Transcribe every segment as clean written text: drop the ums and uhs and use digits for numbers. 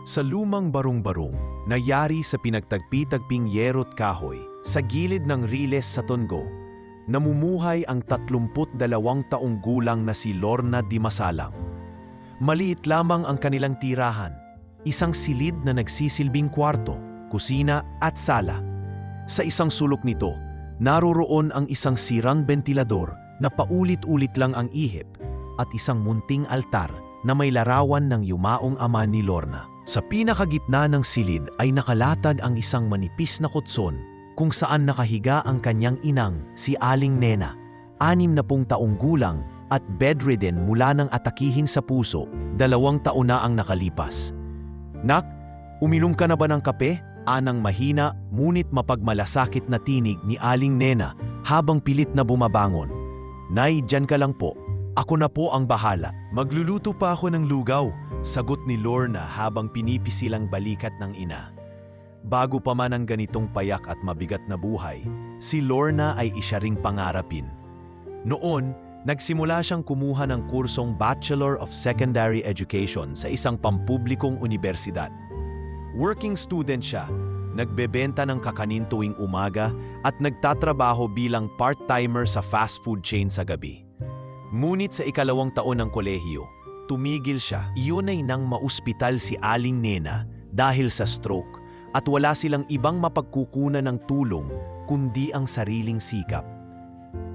Sa lumang barong-barong, nayari sa pinagtagpi-tagping yerot kahoy, sa gilid ng riles sa Tondo, namumuhay ang 32 taong gulang na si Lorna Di Masalang. Maliit lamang ang kanilang tirahan, isang silid na nagsisilbing kwarto, kusina at sala. Sa isang sulok nito, naroroon ang isang sirang bentilador na paulit-ulit lang ang ihip at isang munting altar na may larawan ng yumaong ama ni Lorna. Sa pinakagitna ng silid ay nakalatag ang isang manipis na kutson kung saan nakahiga ang kanyang inang, si Aling Nena, 60 taong gulang at bedridden mula ng atakihin sa puso, 2 taon na ang nakalipas. "Nak, uminom ka na ba ng kape?" Anang mahina ngunit mapagmalasakit na tinig ni Aling Nena habang pilit na bumabangon. "Nay, dyan ka lang po. Ako na po ang bahala." "Magluluto pa ako ng lugaw," sagot ni Lorna habang pinipisilang balikat ng ina. Bago pa man ang ganitong payak at mabigat na buhay, si Lorna ay isa ring pangarapin. Noon, nagsimula siyang kumuha ng kursong Bachelor of Secondary Education sa isang pampublikong unibersidad. Working student siya, nagbebenta ng kakanin tuwing umaga at nagtatrabaho bilang part-timer sa fast food chain sa gabi. Ngunit sa 2nd taon ng kolehiyo, tumigil siya. Iyon ay nang maospital si Aling Nena dahil sa stroke at wala silang ibang mapagkukunan ng tulong kundi ang sariling sikap.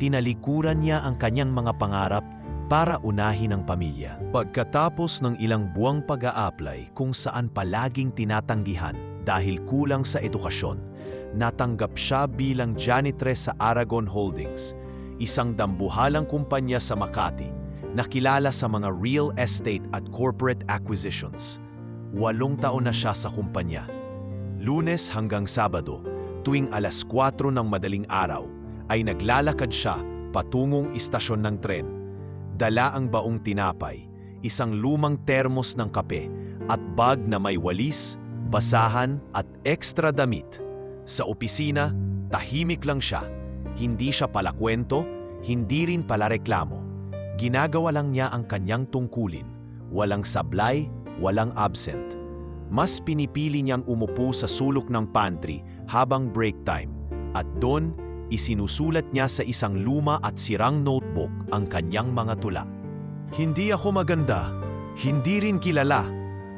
Tinalikuran niya ang kanyang mga pangarap para unahin ang pamilya. Pagkatapos ng ilang buwang pag-a-apply kung saan palaging tinatanggihan dahil kulang sa edukasyon, natanggap siya bilang janitress sa Aragon Holdings, isang dambuhalang kumpanya sa Makati na kilala sa mga real estate at corporate acquisitions. 8 taon na siya sa kumpanya. Lunes hanggang Sabado, tuwing 4:00 ng madaling araw, ay naglalakad siya patungong istasyon ng tren. Dala ang baong tinapay, isang lumang termos ng kape at bag na may walis, basahan at ekstra damit. Sa opisina, tahimik lang siya. Hindi siya palakwento, hindi rin palareklamo. Ginagawa lang niya ang kanyang tungkulin. Walang sablay, walang absent. Mas pinipili niyang umupo sa sulok ng pantry habang break time. At doon, isinusulat niya sa isang luma at sirang notebook ang kanyang mga tula. "Hindi ako maganda, hindi rin kilala,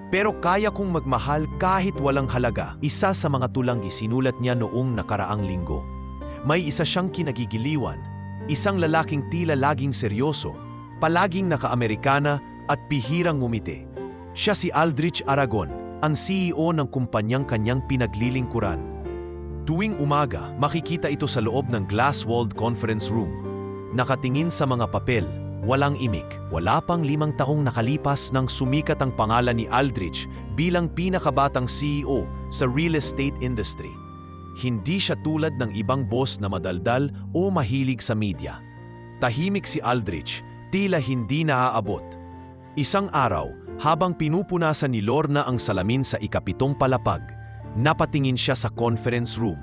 pero kaya kong magmahal kahit walang halaga." Isa sa mga tulang isinulat niya noong nakaraang linggo. May isa siyang kinagigiliwan, isang lalaking tila laging seryoso, palaging naka-Amerikana at bihirang ngumiti. Siya si Aldrich Aragon, ang CEO ng kumpanyang kanyang pinaglilingkuran. Tuwing umaga, makikita ito sa loob ng glass-walled conference room. Nakatingin sa mga papel, walang imik. Wala pang 5 taong nakalipas nang sumikat ang pangalan ni Aldrich bilang pinakabatang CEO sa real estate industry. Hindi siya tulad ng ibang boss na madaldal o mahilig sa media. Tahimik si Aldrich, tila hindi naaabot. Isang araw, habang pinupunasan ni Lorna ang salamin sa 7th palapag, napatingin siya sa conference room.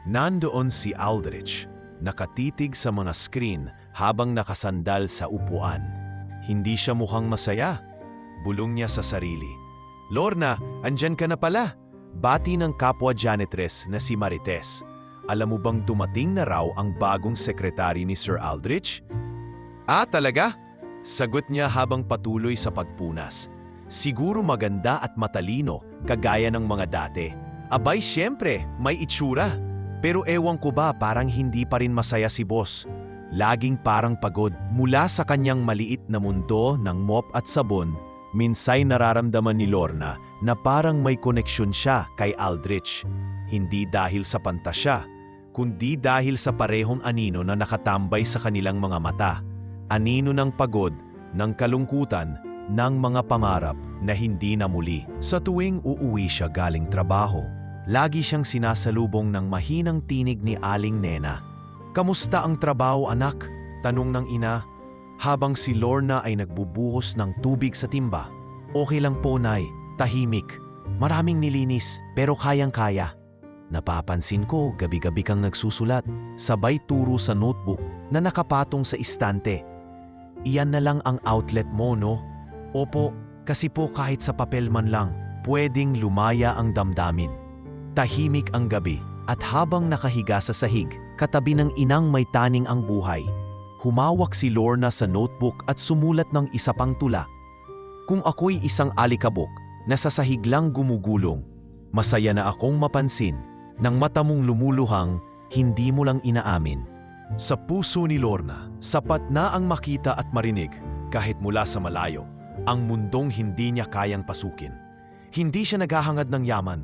Nandoon si Aldrich, nakatitig sa mga screen habang nakasandal sa upuan. Hindi siya mukhang masaya. Bulong niya sa sarili. "Lorna, andyan ka na pala." Bati ng kapwa janitress na si Marites. "Alam mo bang dumating na raw ang bagong sekretary ni Sir Aldrich?" "Ah, talaga?" Sagot niya habang patuloy sa pagpunas. "Siguro maganda at matalino, kagaya ng mga dati." "Abay, siyempre, may itsura. Pero ewan ko ba parang hindi pa rin masaya si boss. Laging parang pagod." Mula sa kanyang maliit na mundo ng mop at sabon, minsay nararamdaman ni Lorna na parang may koneksyon siya kay Aldrich. Hindi dahil sa pantasya, kundi dahil sa parehong anino na nakatambay sa kanilang mga mata. Anino ng pagod, ng kalungkutan, ng mga pangarap na hindi na muli. Sa tuwing uuwi siya galing trabaho, lagi siyang sinasalubong ng mahinang tinig ni Aling Nena. "Kamusta ang trabaho, anak?" tanong ng ina, habang si Lorna ay nagbubuhos ng tubig sa timba. "Okay lang po, Nay. Tahimik. Maraming nilinis, pero kayang-kaya." "Napapansin ko, gabi-gabi kang nagsusulat." Sabay turo sa notebook na nakapatong sa istante. "Iyan na lang ang outlet mo, no?" "Opo, kasi po kahit sa papel man lang, pwedeng lumaya ang damdamin. Tahimik ang gabi at habang nakahiga sa sahig, katabi ng inang may taning ang buhay, humawak si Lorna sa notebook at sumulat ng isa pang tula. Kung ako'y isang alikabok na sa sahig lang gumugulong, masaya na akong mapansin nang mata mong lumuluhang, hindi mo lang inaamin. Sa puso ni Lorna, sapat na ang makita at marinig kahit mula sa malayo, ang mundong hindi niya kayang pasukin. Hindi siya naghahangad ng yaman.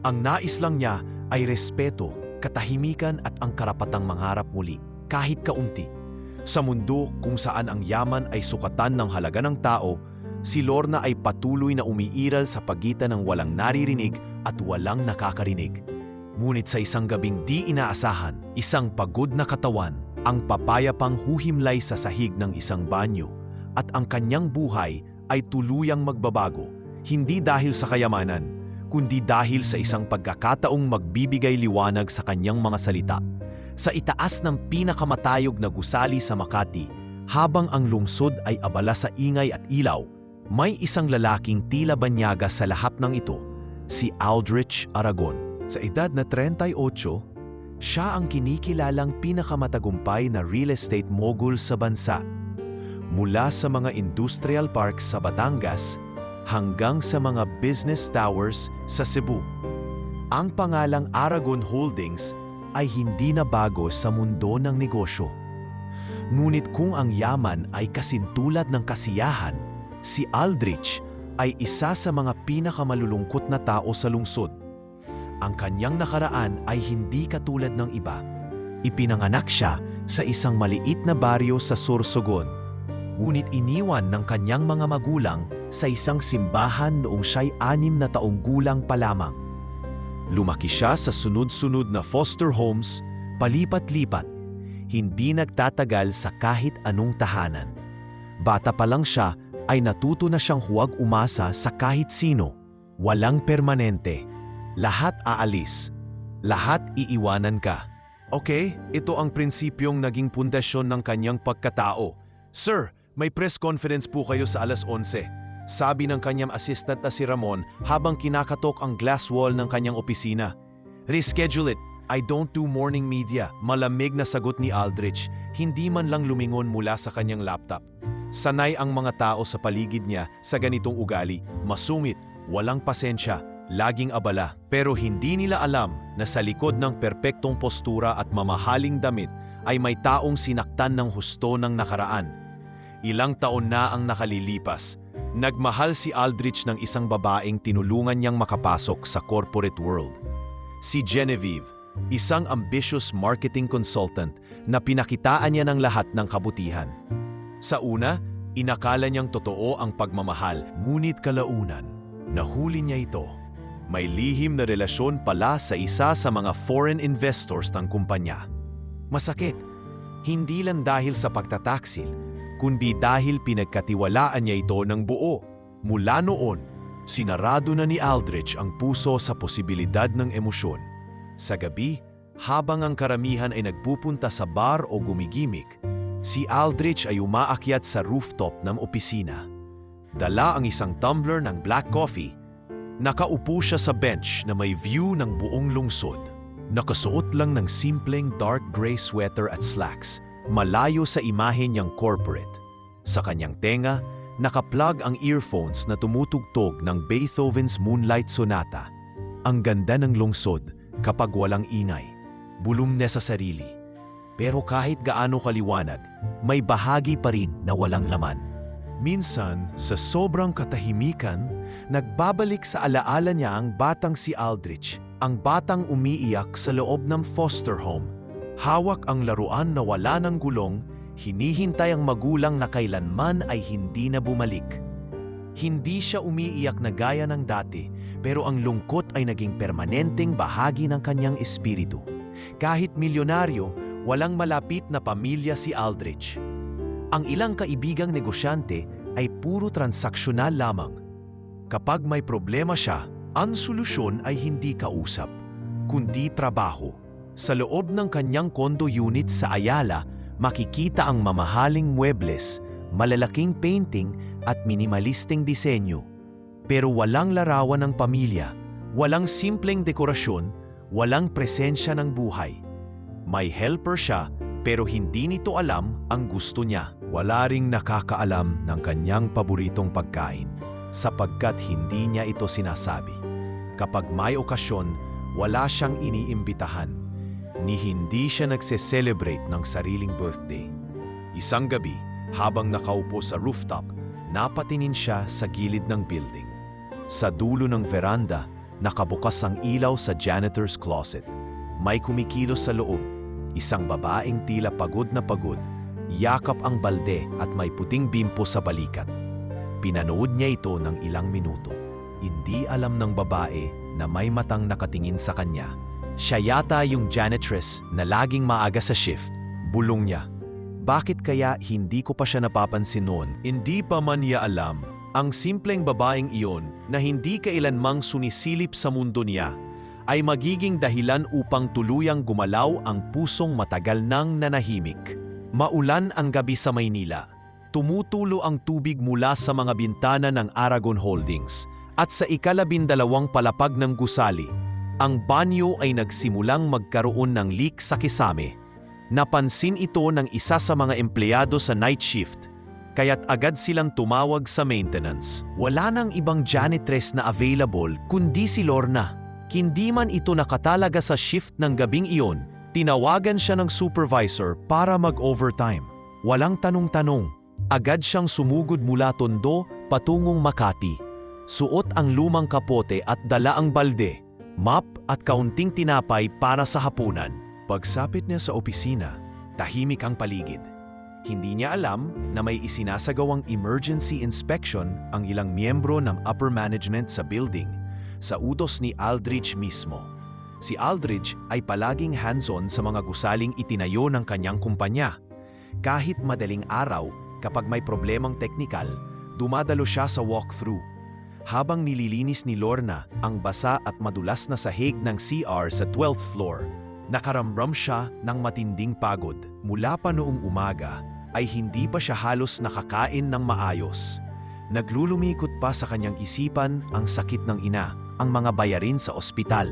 Ang nais lang niya ay respeto, katahimikan at ang karapatang mangarap muli, kahit kaunti. Sa mundo kung saan ang yaman ay sukatan ng halaga ng tao, si Lorna ay patuloy na umiiral sa pagitan ng walang naririnig at walang nakakarinig. Ngunit sa isang gabing di inaasahan, isang pagod na katawan ang papayapang huhimlay sa sahig ng isang banyo at ang kanyang buhay ay tuluyang magbabago, hindi dahil sa kayamanan, kundi dahil sa isang pagkakataong magbibigay liwanag sa kanyang mga salita. Sa itaas ng pinakamatayog na gusali sa Makati, habang ang lungsod ay abala sa ingay at ilaw, may isang lalaking tila banyaga sa lahat ng ito, si Aldrich Aragon. Sa edad na 38, siya ang kinikilalang pinakamatagumpay na real estate mogul sa bansa. Mula sa mga industrial parks sa Batangas hanggang sa mga business towers sa Cebu. Ang pangalang Aragon Holdings ay hindi na bago sa mundo ng negosyo. Ngunit kung ang yaman ay kasintulad ng kasiyahan, si Aldrich ay isa sa mga pinakamalulungkot na tao sa lungsod. Ang kanyang nakaraan ay hindi katulad ng iba. Ipinanganak siya sa isang maliit na baryo sa Sorsogon, ngunit iniwan ng kanyang mga magulang sa isang simbahan noong siya'y 6 na taong gulang pa lamang. Lumaki siya sa sunod-sunod na foster homes, palipat-lipat, hindi nagtatagal sa kahit anong tahanan. Bata pa lang siya ay natuto na siyang huwag umasa sa kahit sino, walang permanente. Lahat aalis, lahat iiwanan ka. Okay, ito ang prinsipyong naging pundasyon ng kanyang pagkatao. Sir, may press conference po kayo sa 11:00. Sabi ng kanyang assistant na si Ramon habang kinakatok ang glass wall ng kanyang opisina. Reschedule it. I don't do morning media. Malamig na sagot ni Aldrich, hindi man lang lumingon mula sa kanyang laptop. Sanay ang mga tao sa paligid niya sa ganitong ugali, masungit, walang pasensya, laging abala. Pero hindi nila alam na sa likod ng perpektong postura at mamahaling damit ay may taong sinaktan ng husto ng nakaraan. Ilang taon na ang nakalilipas. Nagmahal si Aldrich ng isang babaeng tinulungan niyang makapasok sa corporate world. Si Genevieve, isang ambitious marketing consultant na pinakitaan niya ng lahat ng kabutihan. Sa una, inakala niyang totoo ang pagmamahal, ngunit kalaunan, nahuli niya ito. May lihim na relasyon pala sa isa sa mga foreign investors ng kumpanya. Masakit, hindi lang dahil sa pagtataksil, kundi dahil pinagkatiwalaan niya ito ng buo. Mula noon, sinarado na ni Aldrich ang puso sa posibilidad ng emosyon. Sa gabi, habang ang karamihan ay nagpupunta sa bar o gumigimik, si Aldrich ay umaakyat sa rooftop ng opisina. Dala ang isang tumbler ng black coffee. Nakaupo siya sa bench na may view ng buong lungsod. Nakasuot lang ng simpleng dark gray sweater at slacks, malayo sa imahe niyang corporate. Sa kanyang tenga, nakaplug ang earphones na tumutugtog ng Beethoven's Moonlight Sonata. Ang ganda ng lungsod kapag walang ingay, bulumne sa sarili. Pero kahit gaano kaliwanag, may bahagi pa rin na walang laman. Minsan, sa sobrang katahimikan, nagbabalik sa alaala niya ang batang si Aldrich, ang batang umiiyak sa loob ng foster home. Hawak ang laruan na wala ng gulong, hinihintay ang magulang na kailanman ay hindi na bumalik. Hindi siya umiiyak na gaya ng dati, pero ang lungkot ay naging permanenteng bahagi ng kanyang espiritu. Kahit milyonaryo, walang malapit na pamilya si Aldrich. Ang ilang kaibigang negosyante ay puro transaksyonal lamang. Kapag may problema siya, ang solusyon ay hindi kausap, kundi trabaho. Sa loob ng kanyang condo unit sa Ayala, makikita ang mamahaling muebles, malalaking painting at minimalisting disenyo. Pero walang larawan ng pamilya, walang simpleng dekorasyon, walang presensya ng buhay. May helper siya pero hindi nito alam ang gusto niya. Wala ring nakakaalam ng kanyang paboritong pagkain sapagkat hindi niya ito sinasabi. Kapag may okasyon, wala siyang iniimbitahan, ni hindi siya nagse-celebrate ng sariling birthday. Isang gabi, habang nakaupo sa rooftop, napatingin siya sa gilid ng building. Sa dulo ng veranda, nakabukas ang ilaw sa janitor's closet. May kumikilos sa loob, isang babaeng tila pagod na pagod, yakap ang balde at may puting bimpo sa balikat. Pinanood niya ito ng ilang minuto. Hindi alam ng babae na may matang nakatingin sa kanya. Siya yata yung janitress na laging maaga sa shift. Bulong niya. Bakit kaya hindi ko pa siya napapansin noon? Hindi pa man niya alam ang simpleng babaeng iyon na hindi kailanmang sunisilip sa mundo niya ay magiging dahilan upang tuluyang gumalaw ang pusong matagal nang nanahimik. Maulan ang gabi sa Maynila. Tumutulo ang tubig mula sa mga bintana ng Aragon Holdings at sa ika-12 palapag ng gusali, ang banyo ay nagsimulang magkaroon ng leak sa kisame. Napansin ito ng isa sa mga empleyado sa night shift, kaya't agad silang tumawag sa maintenance. Wala nang ibang janitress na available kundi si Lorna. Hindi man ito nakatalaga sa shift ng gabing iyon, tinawagan siya ng supervisor para mag-overtime. Walang tanong-tanong. Agad siyang sumugod mula Tondo patungong Makati. Suot ang lumang kapote at dala ang balde, map at kaunting tinapay para sa hapunan. Pagsapit niya sa opisina, tahimik ang paligid. Hindi niya alam na may isinasagawang emergency inspection ang ilang miyembro ng upper management sa building, sa utos ni Aldrich mismo. Si Aldrich ay palaging hands-on sa mga gusaling itinayo ng kanyang kumpanya. Kahit madaling araw, kapag may problemang teknikal, dumadalo siya sa walkthrough. Habang nililinis ni Lorna ang basa at madulas na sahig ng CR sa 12th floor, nakaramram siya ng matinding pagod. Mula pa noong umaga ay hindi pa siya halos nakakain ng maayos. Naglulumikot pa sa kanyang isipan ang sakit ng ina, ang mga bayarin sa ospital,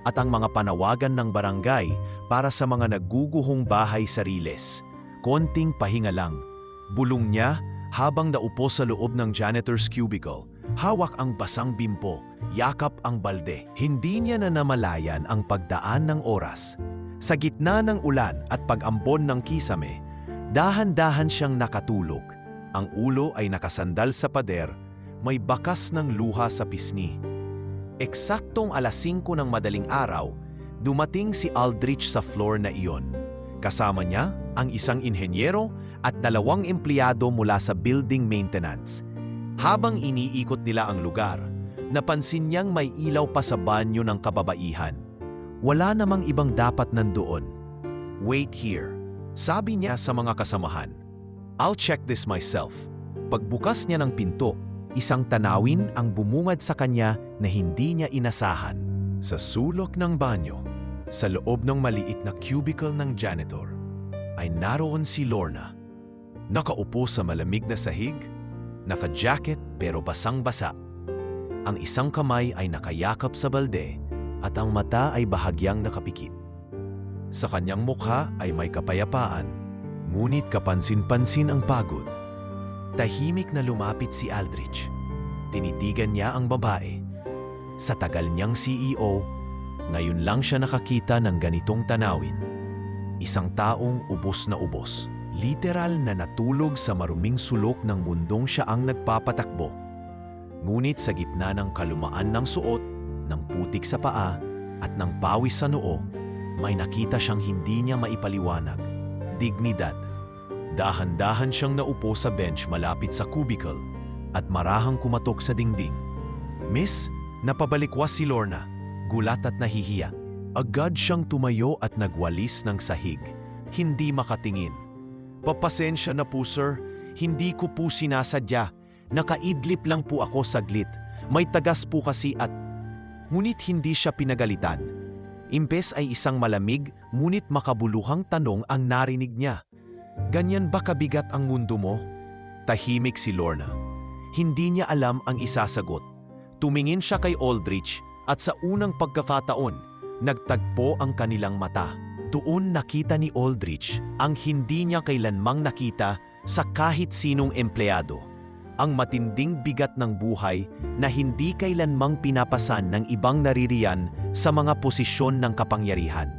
at ang mga panawagan ng barangay para sa mga naguguhong bahay sa Riles. Konting pahinga lang. Bulong niya habang naupo sa loob ng janitor's cubicle. Hawak ang basang bimpo, yakap ang balde. Hindi niya na namalayan ang pagdaan ng oras. Sa gitna ng ulan at pag-ambon ng kisame, dahan-dahan siyang nakatulog. Ang ulo ay nakasandal sa pader, may bakas ng luha sa pisngi. Eksaktong 5:00 ng madaling araw, dumating si Aldrich sa floor na iyon. Kasama niya ang isang inhenyero at 2 empleyado mula sa building maintenance. Habang iniikot nila ang lugar, napansin niyang may ilaw pa sa banyo ng kababaihan. Wala namang ibang dapat nandoon. Wait here, sabi niya sa mga kasamahan. I'll check this myself. Pagbukas niya ng pinto, isang tanawin ang bumungad sa kanya na hindi niya inasahan. Sa sulok ng banyo, sa loob ng maliit na cubicle ng janitor, ay naroon si Lorna. Nakaupo sa malamig na sahig, naka-jacket pero basang-basa. Ang isang kamay ay nakayakap sa balde at ang mata ay bahagyang nakapikit. Sa kanyang mukha ay may kapayapaan, ngunit kapansin-pansin ang pagod. Tahimik na lumapit si Aldrich. Tinitigan niya ang babae. Sa tagal niyang CEO, ngayon lang siya nakakita ng ganitong tanawin. Isang taong ubos na ubos. Literal na natulog sa maruming sulok ng mundong siya ang nagpapatakbo. Ngunit sa gitna ng kalumaan ng suot, ng putik sa paa, at ng pawis sa noo, may nakita siyang hindi niya maipaliwanag. Dignidad. Dahan-dahan siyang naupo sa bench malapit sa cubicle at marahang kumatok sa dingding. Miss, napabalikwas si Lorna, gulat at nahihiya. Agad siyang tumayo at nagwalis ng sahig. Hindi makatingin. Papasensya na po sir, hindi ko po sinasadya. Nakaidlip lang po ako saglit. May tagas po kasi at... Ngunit hindi siya pinagalitan. Imbes ay isang malamig, ngunit makabuluhang tanong ang narinig niya. Ganyan ba kabigat ang mundo mo? Tahimik si Lorna. Hindi niya alam ang isasagot. Tumingin siya kay Aldrich at sa unang pagkakataon, nagtagpo ang kanilang mata. Doon nakita ni Aldrich ang hindi niya kailanmang nakita sa kahit sinong empleyado. Ang matinding bigat ng buhay na hindi kailanmang pinapasan ng ibang naririyan sa mga posisyon ng kapangyarihan.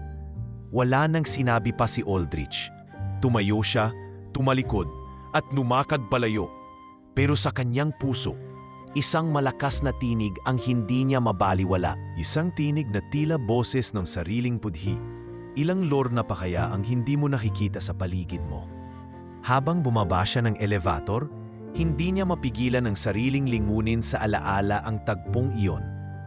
Wala nang sinabi pa si Aldrich. Tumayo siya, tumalikod, at lumakad palayo. Pero sa kanyang puso, isang malakas na tinig ang hindi niya mabaliwala. Isang tinig na tila boses ng sariling budhi. Ilang Lorna pa kaya ang hindi mo nakikita sa paligid mo? Habang bumaba siya ng elevator, hindi niya mapigilan ang sariling lingunin sa alaala ang tagpong iyon.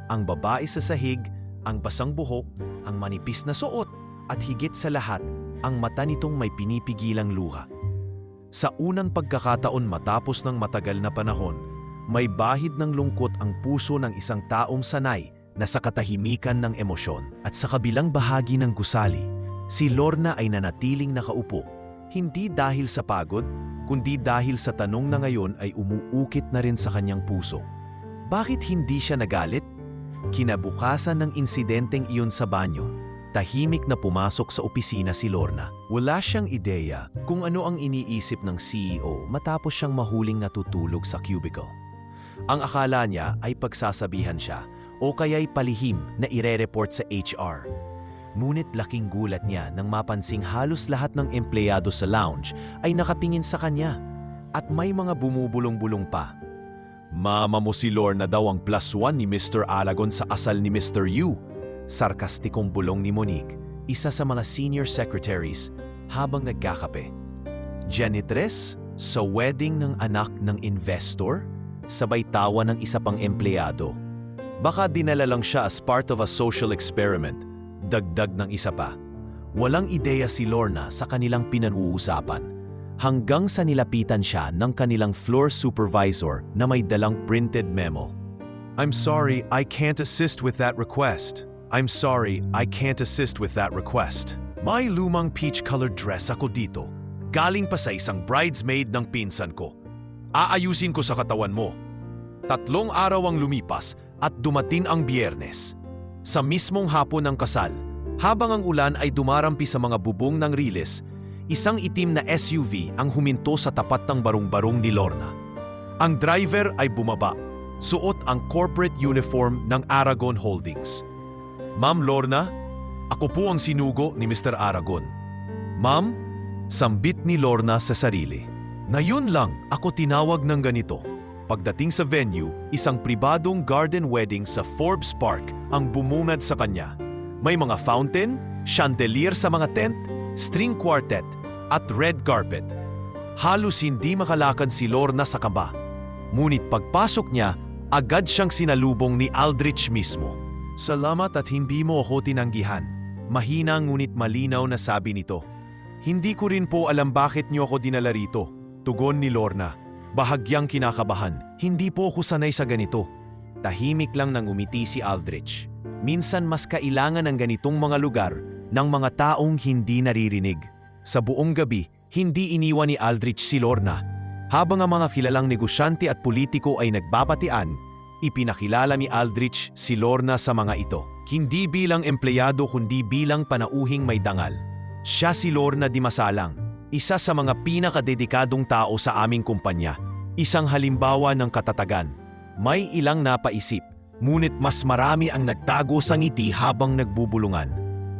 Ang babae sa sahig, ang basang buhok, ang manipis na suot, at higit sa lahat, ang mata nitong may pinipigilang luha. Sa unang pagkakataon matapos ng matagal na panahon, may bahid ng lungkot ang puso ng isang taong sanay na sa katahimikan ng emosyon. At sa kabilang bahagi ng gusali, si Lorna ay nanatiling nakaupo, hindi dahil sa pagod, kundi dahil sa tanong na ngayon ay umuukit na rin sa kanyang puso. Bakit hindi siya nagalit? Kinabukasan ng insidenteng iyon sa banyo, tahimik na pumasok sa opisina si Lorna. Wala siyang ideya kung ano ang iniisip ng CEO matapos siyang mahuling natutulog sa cubicle. Ang akala niya ay pagsasabihan siya o kaya'y palihim na ire-report sa HR. Ngunit laking gulat niya nang mapansing halos lahat ng empleyado sa lounge ay nakapingin sa kanya at may mga bumubulong-bulong pa. Mama mo si Lorna daw ang +1 ni Mr. Aragon sa kasal ni Mr. Yu. Sarkastikong bulong ni Monique, isa sa mga senior secretaries, habang nagkakape. Janitress sa wedding ng anak ng investor? Sabay tawa ng isa pang empleyado. Baka dinala lang siya as part of a social experiment. Dagdag ng isa pa. Walang ideya si Lorna sa kanilang pinag-uusapan. Hanggang sa nilapitan siya ng kanilang floor supervisor na may dalang printed memo. I'm sorry, I can't assist with that request. I'm sorry, I can't assist with that request. May lumang peach-colored dress ako dito. Galing pa sa isang bridesmaid ng pinsan ko. Aayusin ko sa katawan mo. 3 araw ang lumipas at dumating ang Biyernes. Sa mismong hapon ng kasal, habang ang ulan ay dumarampi sa mga bubong ng riles, isang itim na SUV ang huminto sa tapat ng barong-barong ni Lorna. Ang driver ay bumaba, suot ang corporate uniform ng Aragon Holdings. Ma'am Lorna, ako po ang sinugo ni Mr. Aragon. Ma'am, sambit ni Lorna sa sarili. Ngayon lang ako tinawag ng ganito. Pagdating sa venue, isang pribadong garden wedding sa Forbes Park ang bumungad sa kanya. May mga fountain, chandelier sa mga tent, string quartet, at red carpet. Halos hindi makalakad si Lorna sa kaba. Ngunit pagpasok niya, agad siyang sinalubong ni Aldrich mismo. Salamat at hindi mo ako tinanggihan. Mahina ngunit malinaw na sabi nito. Hindi ko rin po alam bakit niyo ako dinala rito. Tugon ni Lorna. Bahagyang kinakabahan. Hindi po ako sanay sa ganito. Tahimik lang nang umiti si Aldrich. Minsan mas kailangan ng ganitong mga lugar ng mga taong hindi naririnig. Sa buong gabi, hindi iniwan ni Aldrich si Lorna. Habang ang mga kilalang negosyante at politiko ay nagbabatian, ipinakilala ni Aldrich si Lorna sa mga ito. Hindi bilang empleyado kundi bilang panauhing may dangal. Siya si Lorna Dimasalang, isa sa mga pinakadedikadong tao sa aming kumpanya. Isang halimbawa ng katatagan. May ilang napaisip, ngunit mas marami ang nagtago sa ngiti habang nagbubulungan.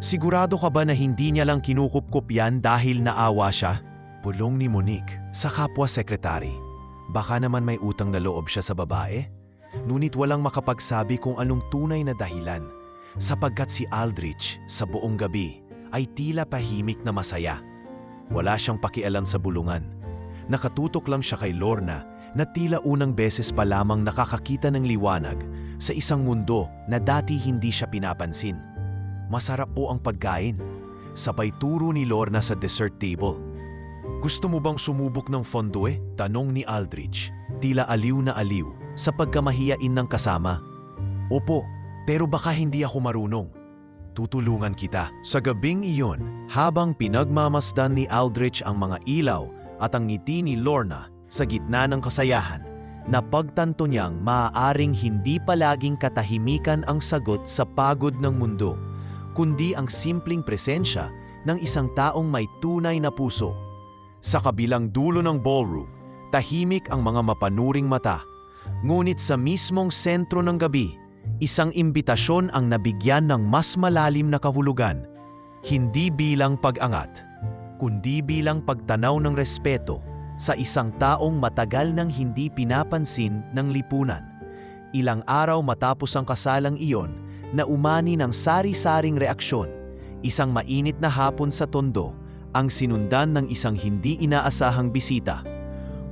Sigurado ka ba na hindi niya lang kinukupkup yan dahil naawa siya? Bulong ni Monique sa kapwa-sekretary. Baka naman may utang na loob siya sa babae? Ngunit walang makapagsabi kung anong tunay na dahilan. Sapagkat si Aldrich sa buong gabi ay tila pahimik na masaya. Wala siyang pakialam sa bulungan. Nakatutok lang siya kay Lorna na tila unang beses pa lamang nakakakita ng liwanag sa isang mundo na dati hindi siya pinapansin. Masarap po ang pagkain. Sabay turo ni Lorna sa dessert table. Gusto mo bang sumubok ng fondue? Tanong ni Aldrich. Tila aliw na aliw sa pagkamahiyain ng kasama. Opo, pero baka hindi ako marunong. Tutulungan kita. Sa gabing iyon, habang pinagmamasdan ni Aldrich ang mga ilaw at ang ngiti ni Lorna sa gitna ng kasayahan, napagtanto niyang maaaring hindi palaging katahimikan ang sagot sa pagod ng mundo, kundi ang simpleng presensya ng isang taong may tunay na puso. Sa kabilang dulo ng ballroom, tahimik ang mga mapanuring mata. Ngunit sa mismong sentro ng gabi, isang imbitasyon ang nabigyan ng mas malalim na kahulugan. Hindi bilang pag-angat, kundi bilang pagtanaw ng respeto sa isang taong matagal nang hindi pinapansin ng lipunan. Ilang araw matapos ang kasalang iyon, na umani ng sari-saring reaksyon, isang mainit na hapon sa Tondo, ang sinundan ng isang hindi inaasahang bisita.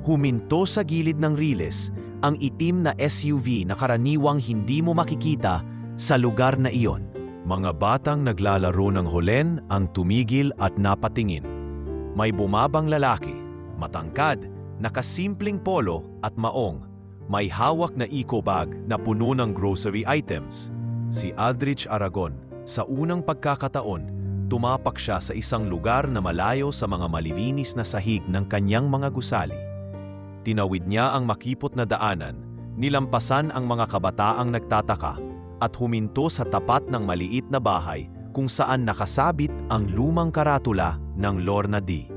Huminto sa gilid ng riles ang itim na SUV na karaniwang hindi mo makikita sa lugar na iyon. Mga batang naglalaro ng holen ang tumigil at napatingin. May bumabang lalaki, matangkad, nakasimpleng polo at maong. May hawak na eco bag na puno ng grocery items. Si Aldrich Aragon, sa unang pagkakataon, tumapak siya sa isang lugar na malayo sa mga malilinis na sahig ng kanyang mga gusali. Tinawid niya ang makipot na daanan, nilampasan ang mga kabataang nagtataka, at huminto sa tapat ng maliit na bahay kung saan nakasabit ang lumang karatula ng Lorna D.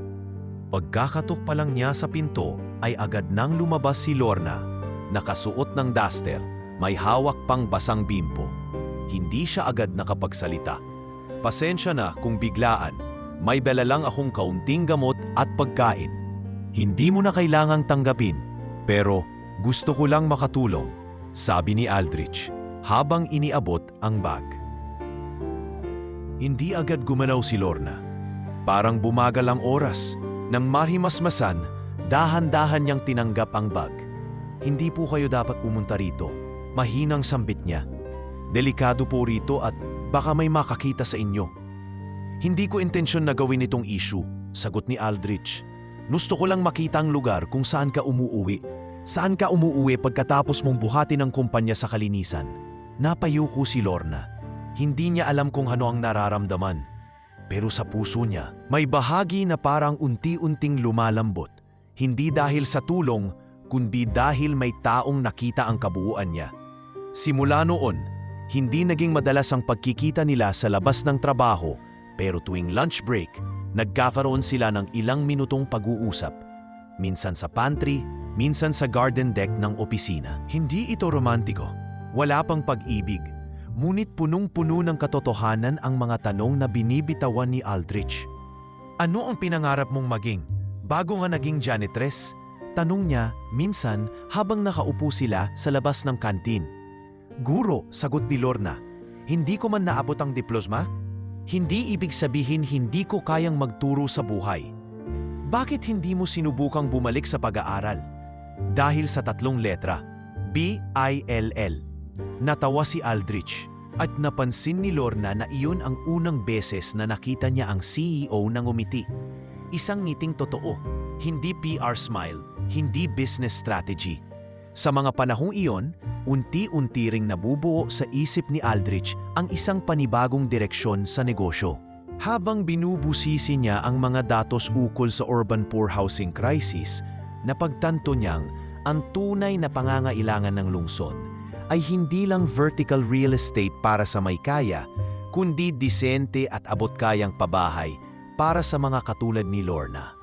Pagkakatok pa lang niya sa pinto ay agad nang lumabas si Lorna, nakasuot ng duster, may hawak pang basang bimpo. Hindi siya agad nakapagsalita. Pasensya na kung biglaan, may dala lang akong kaunting gamot at pagkain. Hindi mo na kailangang tanggapin, pero gusto ko lang makatulong, sabi ni Aldrich habang iniabot ang bag. Hindi agad gumalaw si Lorna. Parang bumagal ang oras. Nang mahimasmasan, dahan-dahan niyang tinanggap ang bag. Hindi po kayo dapat pumunta rito. Mahinang sambit niya. Delikado po rito at baka may makakita sa inyo. Hindi ko intensyon na gawin itong issue, sagot ni Aldrich. Gusto ko lang makita ang lugar kung saan ka umuuwi. Saan ka umuuwi pagkatapos mong buhatin ang kumpanya sa kalinisan? Napayuko si Lorna. Hindi niya alam kung ano ang nararamdaman. Pero sa puso niya, may bahagi na parang unti-unting lumalambot. Hindi dahil sa tulong, kundi dahil may taong nakita ang kabuuan niya. Simula noon, hindi naging madalas ang pagkikita nila sa labas ng trabaho, pero tuwing lunch break, nagkakaroon sila ng ilang minutong pag-uusap. Minsan sa pantry, minsan sa garden deck ng opisina. Hindi ito romantiko. Wala pang pag-ibig. Ngunit punong-puno ng katotohanan ang mga tanong na binibitawan ni Aldrich. Ano ang pinangarap mong maging bago nga naging janitress? Tanong niya minsan habang nakaupo sila sa labas ng kantin. Guro, sagot ni Lorna. Hindi ko man naabot ang diploma? Hindi ibig sabihin hindi ko kayang magturo sa buhay. Bakit hindi mo sinubukang bumalik sa pag-aaral? Dahil sa 3 letra, B-I-L-L. Natawa si Aldrich at napansin ni Lorna na iyon ang unang beses na nakita niya ang CEO na ngumiti. Isang ngiting totoo, hindi PR smile, hindi business strategy. Sa mga panahong iyon, unti-unti ring nabubuo sa isip ni Aldrich ang isang panibagong direksyon sa negosyo. Habang binubusisi niya ang mga datos ukol sa urban poor housing crisis, napagtanto niyang ang tunay na pangangailangan ng lungsod ay hindi lang vertical real estate para sa may kaya, kundi disente at abot-kayang pabahay para sa mga katulad ni Lorna.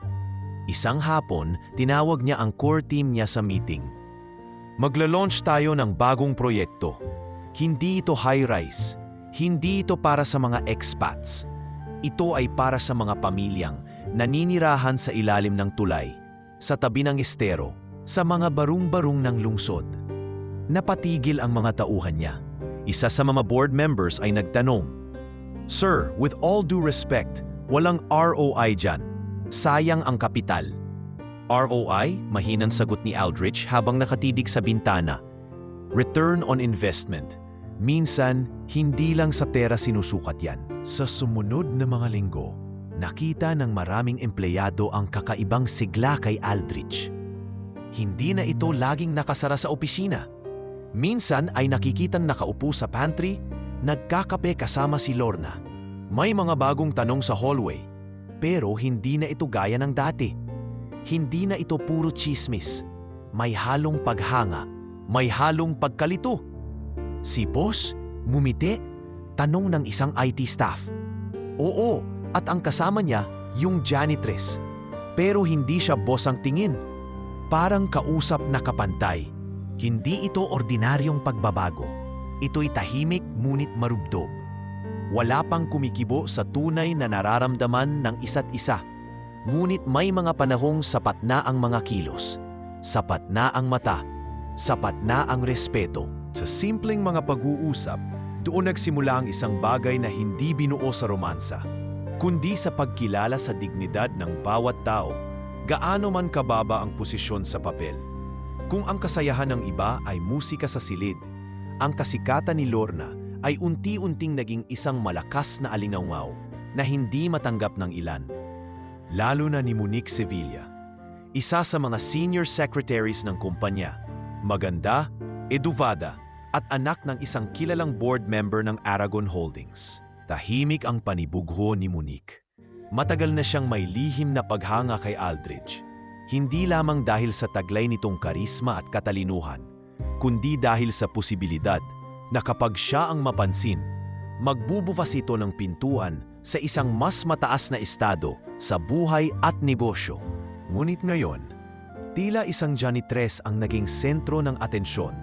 Isang hapon, tinawag niya ang core team niya sa meeting. Magla-launch tayo ng bagong proyekto. Hindi ito high-rise. Hindi ito para sa mga expats. Ito ay para sa mga pamilyang naninirahan sa ilalim ng tulay, sa tabi ng estero, sa mga barung-barung ng lungsod. Napatigil ang mga tauhan niya. Isa sa mga board members ay nagtanong, "Sir, with all due respect, walang ROI dyan. Sayang ang kapital." ROI? Mahinang sagot ni Aldrich habang nakatidig sa bintana. Return on investment. Minsan, hindi lang sa pera sinusukat yan. Sa sumunod na mga linggo, nakita ng maraming empleyado ang kakaibang sigla kay Aldrich. Hindi na ito laging nakasara sa opisina. Minsan ay nakikitang nakaupo sa pantry, nagkakape kasama si Lorna. May mga bagong tanong sa hallway, pero hindi na ito gaya ng dati. Hindi na ito puro chismis. may halong paghanga, may halong pagkalito. Si boss, ngumiti, tanong ng isang IT staff. Oo, at ang kasama niya, yung janitress. Pero hindi siya boss ang tingin. Parang kausap na kapantay. Hindi ito ordinaryong pagbabago. Ito'y tahimik ngunit marubdob. Wala pang kumikibo sa tunay na nararamdaman ng isa't isa. Ngunit may mga panahong sapat na ang mga kilos. Sapat na ang mata. Sapat na ang respeto. Sa simpleng mga pag-uusap, doon nagsimula ang isang bagay na hindi binuo sa romansa, kundi sa pagkilala sa dignidad ng bawat tao, gaano man kababa ang posisyon sa papel. Kung ang kasayahan ng iba ay musika sa silid, ang kasikatan ni Lorna ay unti-unting naging isang malakas na alingaungaw na hindi matanggap ng ilan. Lalo na ni Monique Sevilla, isa sa mga senior secretaries ng kumpanya, maganda, eduvada, at anak ng isang kilalang board member ng Aragon Holdings. Tahimik ang panibugho ni Monique. Matagal na siyang may lihim na paghanga kay Aldridge. Hindi lamang dahil sa taglay nitong karisma at katalinuhan, kundi dahil sa posibilidad na kapag siya ang mapansin, magbubukas ito ng pintuan sa isang mas mataas na estado sa buhay at negosyo. Ngunit ngayon, tila isang janitress ang naging sentro ng atensyon.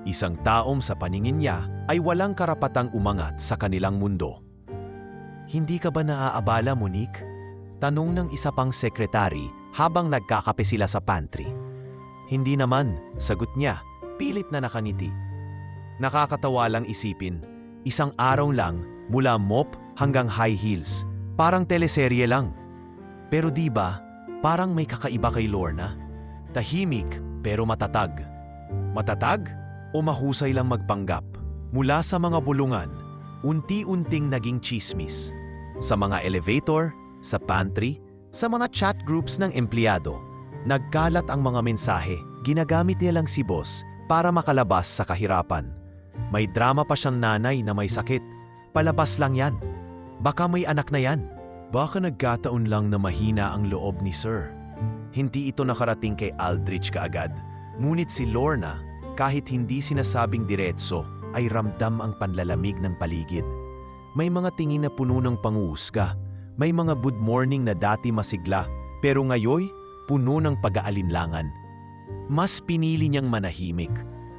Isang taong sa paningin niya ay walang karapatang umangat sa kanilang mundo. Hindi ka ba naaabala, Monique? Tanong ng isa pang sekretary habang nagkakape sila sa pantry. Hindi naman, sagot niya, pilit na nakangiti. Nakakatawa lang isipin, isang araw lang mula mop hanggang high heels, parang teleserye lang. Pero di ba, parang may kakaiba kay Lorna? Tahimik pero matatag. Matatag? O mahusay lang magpanggap? Mula sa mga bulungan, unti-unting naging chismis. Sa mga elevator, sa pantry, sa mga chat groups ng empleyado, nagkalat ang mga mensahe. Ginagamit niya lang si boss para makalabas sa kahirapan. May drama pa siyang nanay na may sakit. Palabas lang yan. Baka may anak na yan. Baka nagkataon lang na mahina ang loob ni Sir. Hindi ito nakarating kay Aldridge kaagad. Ngunit si Lorna, kahit hindi sinasabing diretso, ay ramdam ang panlalamig ng paligid. May mga tingin na puno ng panguhusga. May mga good morning na dati masigla, pero ngayoy puno ng pag-aalinlangan. Mas pinili niyang manahimik.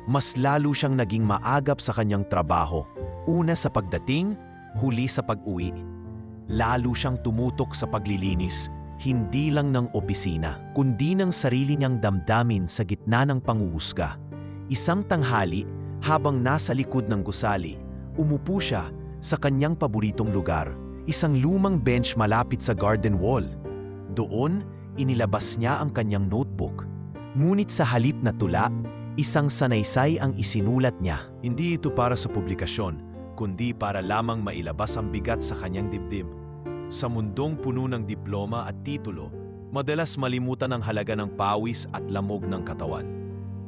Mas lalo siyang naging maagap sa kanyang trabaho. Una sa pagdating, huli sa pag-uwi. Lalo siyang tumutok sa paglilinis, hindi lang ng opisina, kundi ng sarili niyang damdamin sa gitna ng panguhusga. Isang tanghali, habang nasa likod ng gusali, umupo siya sa kanyang paboritong lugar, isang lumang bench malapit sa garden wall. Doon, inilabas niya ang kanyang notebook. Ngunit sa halip na tula, isang sanaysay ang isinulat niya. Hindi ito para sa publikasyon, kundi para lamang mailabas ang bigat sa kanyang dibdib. Sa mundong puno ng diploma at titulo, madalas malimutan ang halaga ng pawis at lamog ng katawan.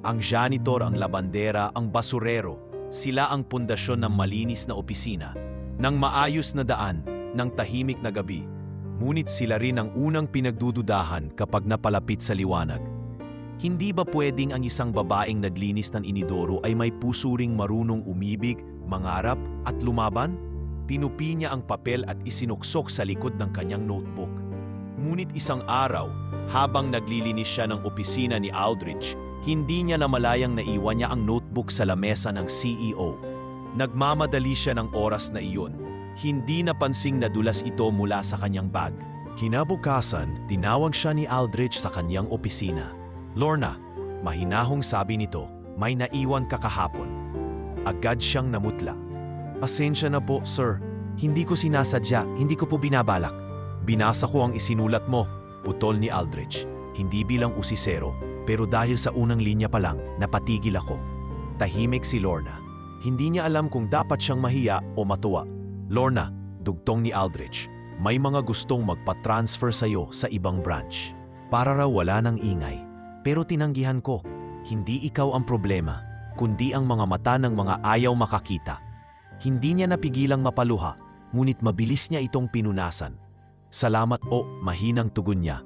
Ang janitor, ang labandera, ang basurero, sila ang pundasyon ng malinis na opisina, ng maayos na daan, ng tahimik na gabi. Ngunit sila rin ang unang pinagdududahan kapag napalapit sa liwanag. Hindi ba pwedeng ang isang babaeng naglinis ng inidoro ay may puso ring marunong umibig, mangarap at lumaban? Tinupi niya ang papel at isinuksok sa likod ng kanyang notebook. Ngunit isang araw, habang naglilinis siya ng opisina ni Aldridge, hindi niya namalayang naiwan niya ang notebook sa lamesa ng CEO. Nagmamadali siya ng oras na iyon. Hindi napansing nadulas ito mula sa kanyang bag. Kinabukasan, tinawag siya ni Aldridge sa kanyang opisina. Lorna, mahinahong sabi nito, may naiwan ka kahapon. Agad siyang namutla. Pasensya na po, sir. Hindi ko sinasadya, hindi ko po binabalak. Binasa ko ang isinulat mo, putol ni Aldridge. Hindi bilang usisero, pero dahil sa unang linya pa lang, napatigil ako. Tahimik si Lorna. Hindi niya alam kung dapat siyang mahiya o matuwa. Lorna, dugtong ni Aldridge, may mga gustong magpa-transfer sa'yo sa ibang branch. Para raw wala ng ingay. Pero tinanggihan ko, hindi ikaw ang problema, kundi ang mga mata ng mga ayaw makakita. Hindi niya napigilang mapaluha, ngunit mabilis niya itong pinunasan. Salamat o mahinang tugon niya.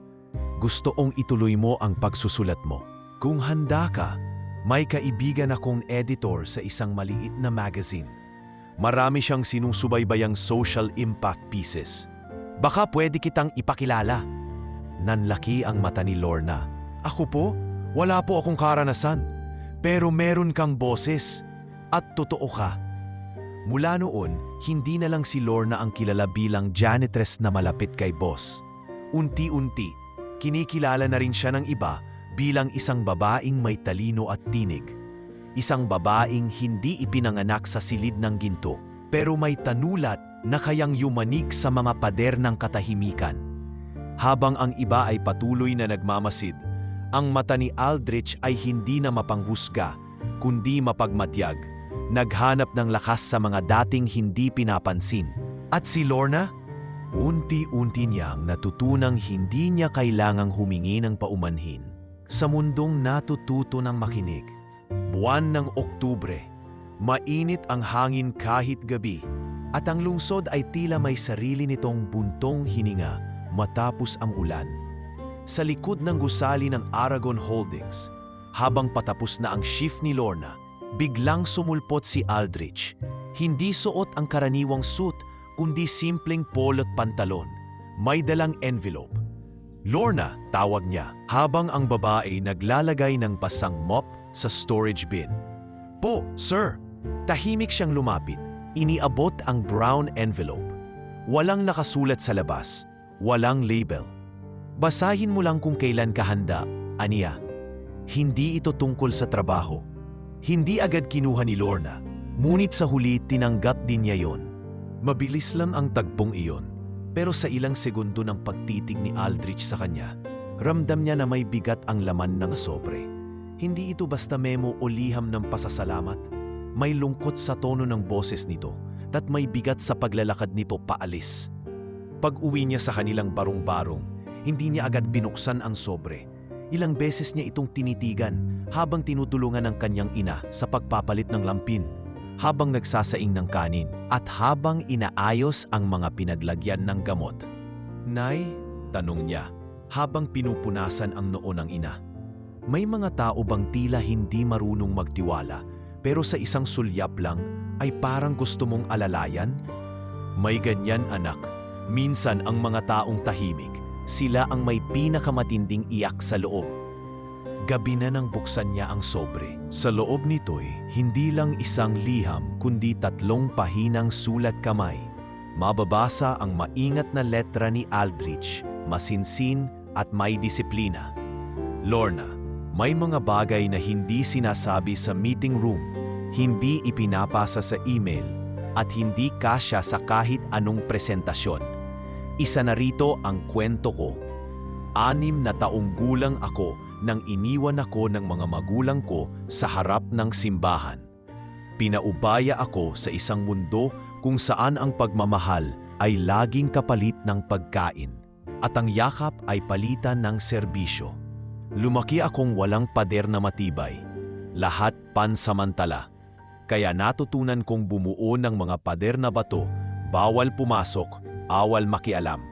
Gusto ong ituloy mo ang pagsusulat mo. Kung handa ka, may kaibigan akong editor sa isang maliit na magazine. Marami siyang sinusubaybayang social impact pieces. Baka pwede kitang ipakilala. Nanlaki ang mata ni Lorna. Ako po? Wala po akong karanasan. Pero meron kang boses. At totoo ka. Mula noon, hindi na lang si Lorna ang kilala bilang janitress na malapit kay boss. Unti-unti, kinikilala na rin siya ng iba bilang isang babaeng may talino at tinig. Isang babaeng hindi ipinanganak sa silid ng ginto, pero may tanulat na kayang yumanig sa mga pader ng katahimikan. Habang ang iba ay patuloy na nagmamasid, ang mata ni Aldrich ay hindi na mapanghusga, kundi mapagmatyag. Naghanap ng lakas sa mga dating hindi pinapansin. At si Lorna? Unti-unti niyang natutunang hindi niya kailangang humingi ng paumanhin. Sa mundong natututo ng makinig. Buwan ng Oktubre, mainit ang hangin kahit gabi, at ang lungsod ay tila may sarili nitong buntong hininga matapos ang ulan. Sa likod ng gusali ng Aragon Holdings, habang patapos na ang shift ni Lorna, biglang sumulpot si Aldrich. Hindi suot ang karaniwang suit, kundi simpleng polo at pantalon. May dalang envelope. Lorna, tawag niya, habang ang babae naglalagay ng basang mop sa storage bin. Po, sir! Tahimik siyang lumapit. Iniabot ang brown envelope. Walang nakasulat sa labas. Walang label. Basahin mo lang kung kailan ka handa, aniya. Hindi ito tungkol sa trabaho. Hindi agad kinuha ni Lorna, ngunit sa huli tinanggap din niya yon. Mabilis lang ang tagpong iyon. Pero sa ilang segundo ng pagtitig ni Aldrich sa kanya, ramdam niya na may bigat ang laman ng sobre. Hindi ito basta memo o liham ng pasasalamat. May lungkot sa tono ng boses nito at may bigat sa paglalakad nito paalis. Pag-uwi niya sa kanilang barong-barong, hindi niya agad binuksan ang sobre. Ilang beses niya itong tinitigan habang tinutulungan ng kanyang ina sa pagpapalit ng lampin, habang nagsasaing ng kanin, at habang inaayos ang mga pinaglagyan ng gamot. Nay, tanong niya, habang pinupunasan ang noo ng ina. May mga tao bang tila hindi marunong magtiwala, pero sa isang sulyap lang ay parang gusto mong alalayan? May ganyan, anak. Minsan ang mga taong tahimik, sila ang may pinakamatinding iyak sa loob. Gabi na nang buksan niya ang sobre. Sa loob nito'y hindi lang isang liham kundi 3 pahinang sulat kamay. Mababasa ang maingat na letra ni Aldrich, masinsin at may disiplina. Lorna, may mga bagay na hindi sinasabi sa meeting room, hindi ipinapasa sa email, at hindi kasya sa kahit anong presentasyon. Isa na rito ang kwento ko. 6 na taong gulang ako nang iniwan ako ng mga magulang ko sa harap ng simbahan. Pinaubaya ako sa isang mundo kung saan ang pagmamahal ay laging kapalit ng pagkain at ang yakap ay palitan ng serbisyo. Lumaki akong walang pader na matibay, lahat pansamantala. Kaya natutunan kong bumuo ng mga pader na bato, bawal pumasok, awal makialam.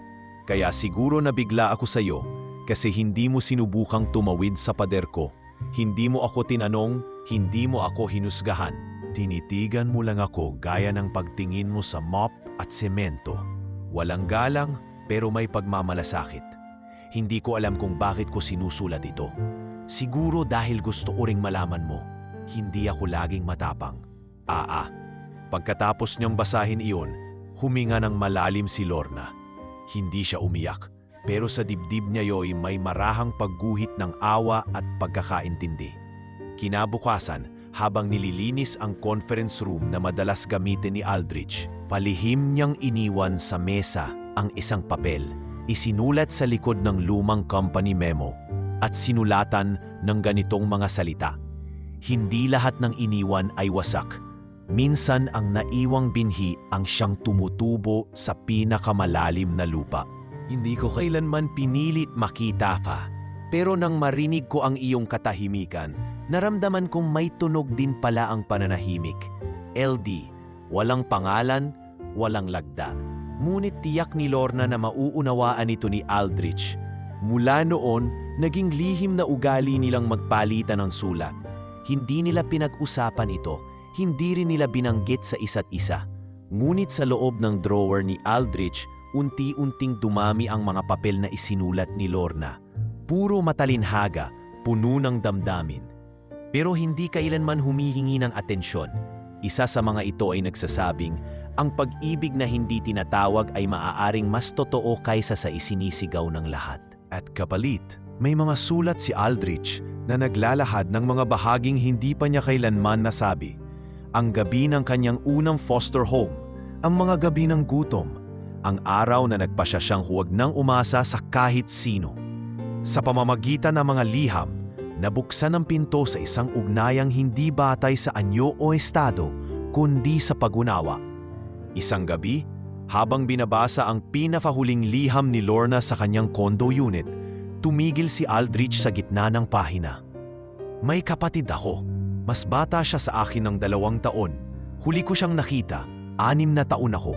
Kaya siguro nabigla ako sa iyo kasi hindi mo sinubukang tumawid sa pader ko. Hindi mo ako tinanong, hindi mo ako hinusgahan. Tinitigan mo lang ako gaya ng pagtingin mo sa mop at semento. Walang galang pero may pagmamalasakit. Hindi ko alam kung bakit ko sinusulat ito. Siguro dahil gusto ko ring malaman mo, hindi ako laging matapang. Pagkatapos niyang basahin iyon, huminga ng malalim si Lorna. Hindi siya umiyak, pero sa dibdib niya yo'y may marahang pagguhit ng awa at pagkakaintindi. Kinabukasan, habang nililinis ang conference room na madalas gamitin ni Aldrich, palihim niyang iniwan sa mesa ang isang papel, isinulat sa likod ng lumang company memo, at sinulatan ng ganitong mga salita. Hindi lahat ng iniwan ay wasak. Minsan ang naiwang binhi ang siyang tumutubo sa pinakamalalim na lupa. Hindi ko kailanman pinilit makita pa, pero nang marinig ko ang iyong katahimikan, naramdaman kong may tunog din pala ang pananahimik. LD, walang pangalan, walang lagda. Ngunit tiyak ni Lorna na mauunawaan ito ni Aldrich. Mula noon, Naging lihim na ugali nilang magpalitan ng sulat. Hindi nila pinag-usapan ito, hindi rin nila binanggit sa isa't isa. Ngunit sa loob ng drawer ni Aldrich, unti-unting dumami ang mga papel na isinulat ni Lorna. Puro matalinhaga, puno ng damdamin. Pero hindi kailanman humihingi ng atensyon. Isa sa mga ito ay nagsasabing, ang pag-ibig na hindi tinatawag ay maaaring mas totoo kaysa sa isinisigaw ng lahat. At kapalit, may mga sulat si Aldrich na naglalahad ng mga bahaging hindi pa niya kailanman nasabi. Ang gabi ng kanyang unang foster home, ang mga gabi ng gutom, ang araw na nagpasya siyang huwag nang umasa sa kahit sino. Sa pamamagitan ng mga liham, nabuksan ang pinto sa isang ugnayang hindi batay sa anyo o estado, kundi sa pag-unawa. Isang gabi, habang binabasa ang pinafahuling liham ni Lorna sa kanyang condo unit, tumigil si Aldrich sa gitna ng pahina. May kapatid ako. Mas bata siya sa akin ng 2 taon. Huli ko siyang nakita, 6 na taon ako.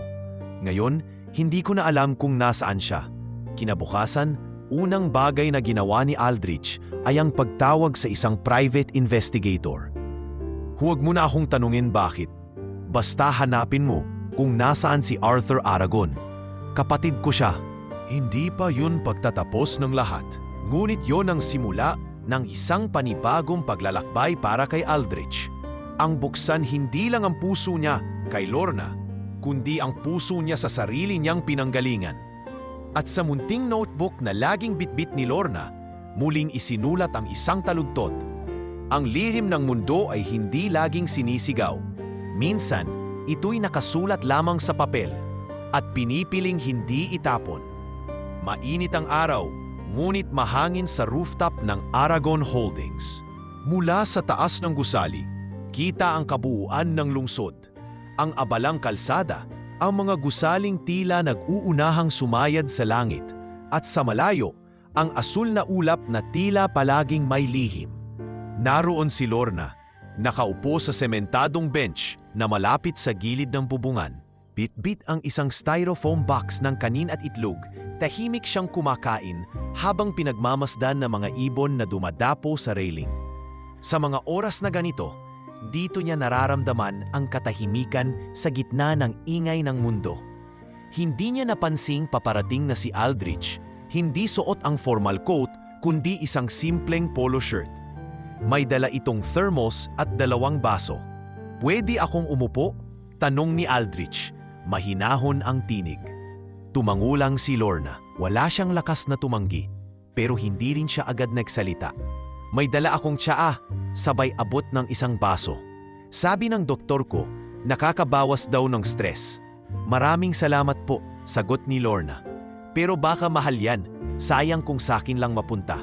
Ngayon, hindi ko na alam kung nasaan siya. Kinabukasan, unang bagay na ginawa ni Aldrich ay ang pagtawag sa isang private investigator. Huwag mo na akong tanungin bakit. Basta hanapin mo kung nasaan si Arthur Aragon. Kapatid ko siya. Hindi pa yun pagtatapos ng lahat. Ngunit yon ang simula ng isang panibagong paglalakbay para kay Aldrich. Ang buksan hindi lang ang puso niya kay Lorna, kundi ang puso niya sa sarili niyang pinanggalingan. At sa munting notebook na laging bitbit ni Lorna, muling isinulat ang isang taludtod. Ang lihim ng mundo ay hindi laging sinisigaw. Minsan, ito'y nakasulat lamang sa papel at pinipiling hindi itapon. Mainit ang araw, ngunit mahangin sa rooftop ng Aragon Holdings. Mula sa taas ng gusali, kita ang kabuuan ng lungsod. Ang abalang kalsada, ang mga gusaling tila nag-uunahang sumayad sa langit, at sa malayo, ang asul na ulap na tila palaging may lihim. Naroon si Lorna, nakaupo sa sementadong bench na malapit sa gilid ng bubungan. Bitbit ang isang styrofoam box ng kanin at itlog, tahimik siyang kumakain habang pinagmamasdan ng mga ibon na dumadapo sa railing. Sa mga oras na ganito, dito niya nararamdaman ang katahimikan sa gitna ng ingay ng mundo. Hindi niya napansing paparating na si Aldrich, hindi suot ang formal coat kundi isang simpleng polo shirt. May dala itong thermos at 2 baso. "Pwede akong umupo?" tanong ni Aldrich. Mahinahon ang tinig. Tumangulang si Lorna. Wala siyang lakas na tumanggi, pero hindi rin siya agad nagsalita. "May dala akong tsaa," sabay abot ng isang baso. "Sabi ng doktor ko, nakakabawas daw ng stress." "Maraming salamat po," sagot ni Lorna. "Pero baka mahal yan, sayang kung sakin lang mapunta."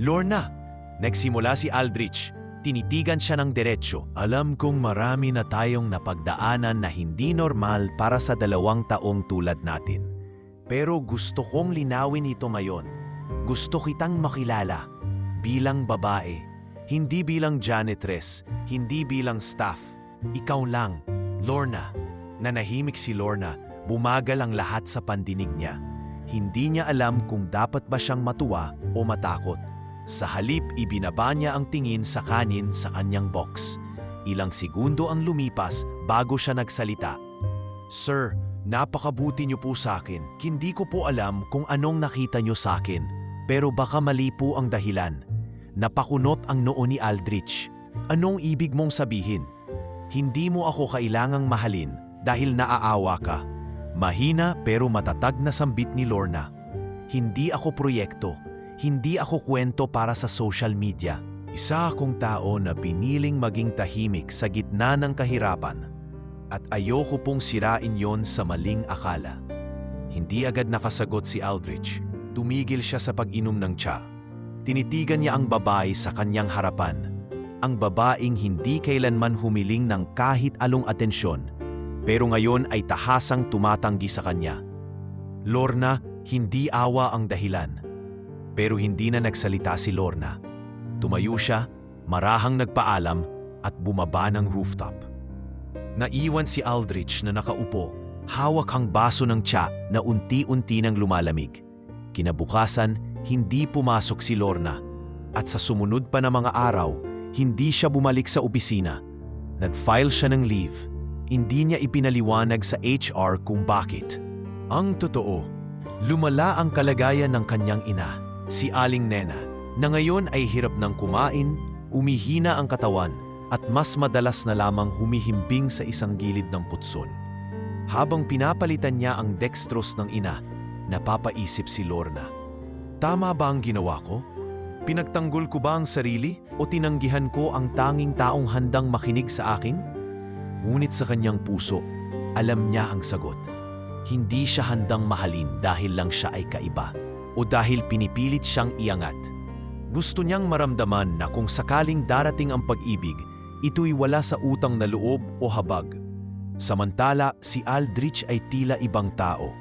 "Lorna," nagsimula si Aldrich. Tinitigan siya ng diretsyo. "Alam kong marami na tayong napagdaanan na hindi normal para sa 2 taong tulad natin. Pero gusto kong linawin ito ngayon. Gusto kitang makilala bilang babae, hindi bilang janitress, hindi bilang staff. Ikaw lang, Lorna." Nanahimik si Lorna, bumagal ang lahat sa pandinig niya. Hindi niya alam kung dapat ba siyang matuwa o matakot. Sa halip, ibinaba niya ang tingin sa kanin sa kanyang box. Ilang segundo ang lumipas bago siya nagsalita. "Sir, napakabuti niyo po sa akin. Hindi ko po alam kung anong nakita niyo sa akin, pero baka mali po ang dahilan." Napakunot ang noo ni Aldrich. "Anong ibig mong sabihin?" "Hindi mo ako kailangang mahalin dahil naaawa ka." Mahina pero matatag na sambit ni Lorna. "Hindi ako proyekto. Hindi ako kwento para sa social media. Isa akong tao na piniling maging tahimik sa gitna ng kahirapan. At ayoko pong sirain yon sa maling akala." Hindi agad nakasagot si Aldrich. Tumigil siya sa pag-inom ng tsa. Tinitigan niya ang babae sa kanyang harapan. Ang babaeng hindi kailanman humiling ng kahit anong atensyon, pero ngayon ay tahasang tumatanggi sa kanya. "Lorna, hindi awa ang dahilan." Pero hindi na nagsalita si Lorna. Tumayo siya, marahang nagpaalam at bumaba ng rooftop. Naiwan si Aldrich na nakaupo, hawak ang baso ng tsa na unti-unti nang lumalamig. Kinabukasan, hindi pumasok si Lorna. At sa sumunod pa na mga araw, hindi siya bumalik sa opisina. Nag-file siya ng leave. Hindi niya ipinaliwanag sa HR kung bakit. Ang totoo, lumala ang kalagayan ng kanyang ina, si Aling Nena, na ngayon ay hirap ng kumain, umihina ang katawan, at mas madalas na lamang humihimbing sa isang gilid ng putson. Habang pinapalitan niya ang dextrose ng ina, napapaisip si Lorna. Tama ba ang ginawa ko? Pinagtanggol ko ba ang sarili o tinanggihan ko ang tanging taong handang makinig sa akin? Ngunit sa kanyang puso, alam niya ang sagot. Hindi siya handang mahalin dahil lang siya ay kaiba o dahil pinipilit siyang iangat. Gusto niyang maramdaman na kung sakaling darating ang pag-ibig, ito'y wala sa utang na loob o habag. Samantala, si Aldrich ay tila ibang tao.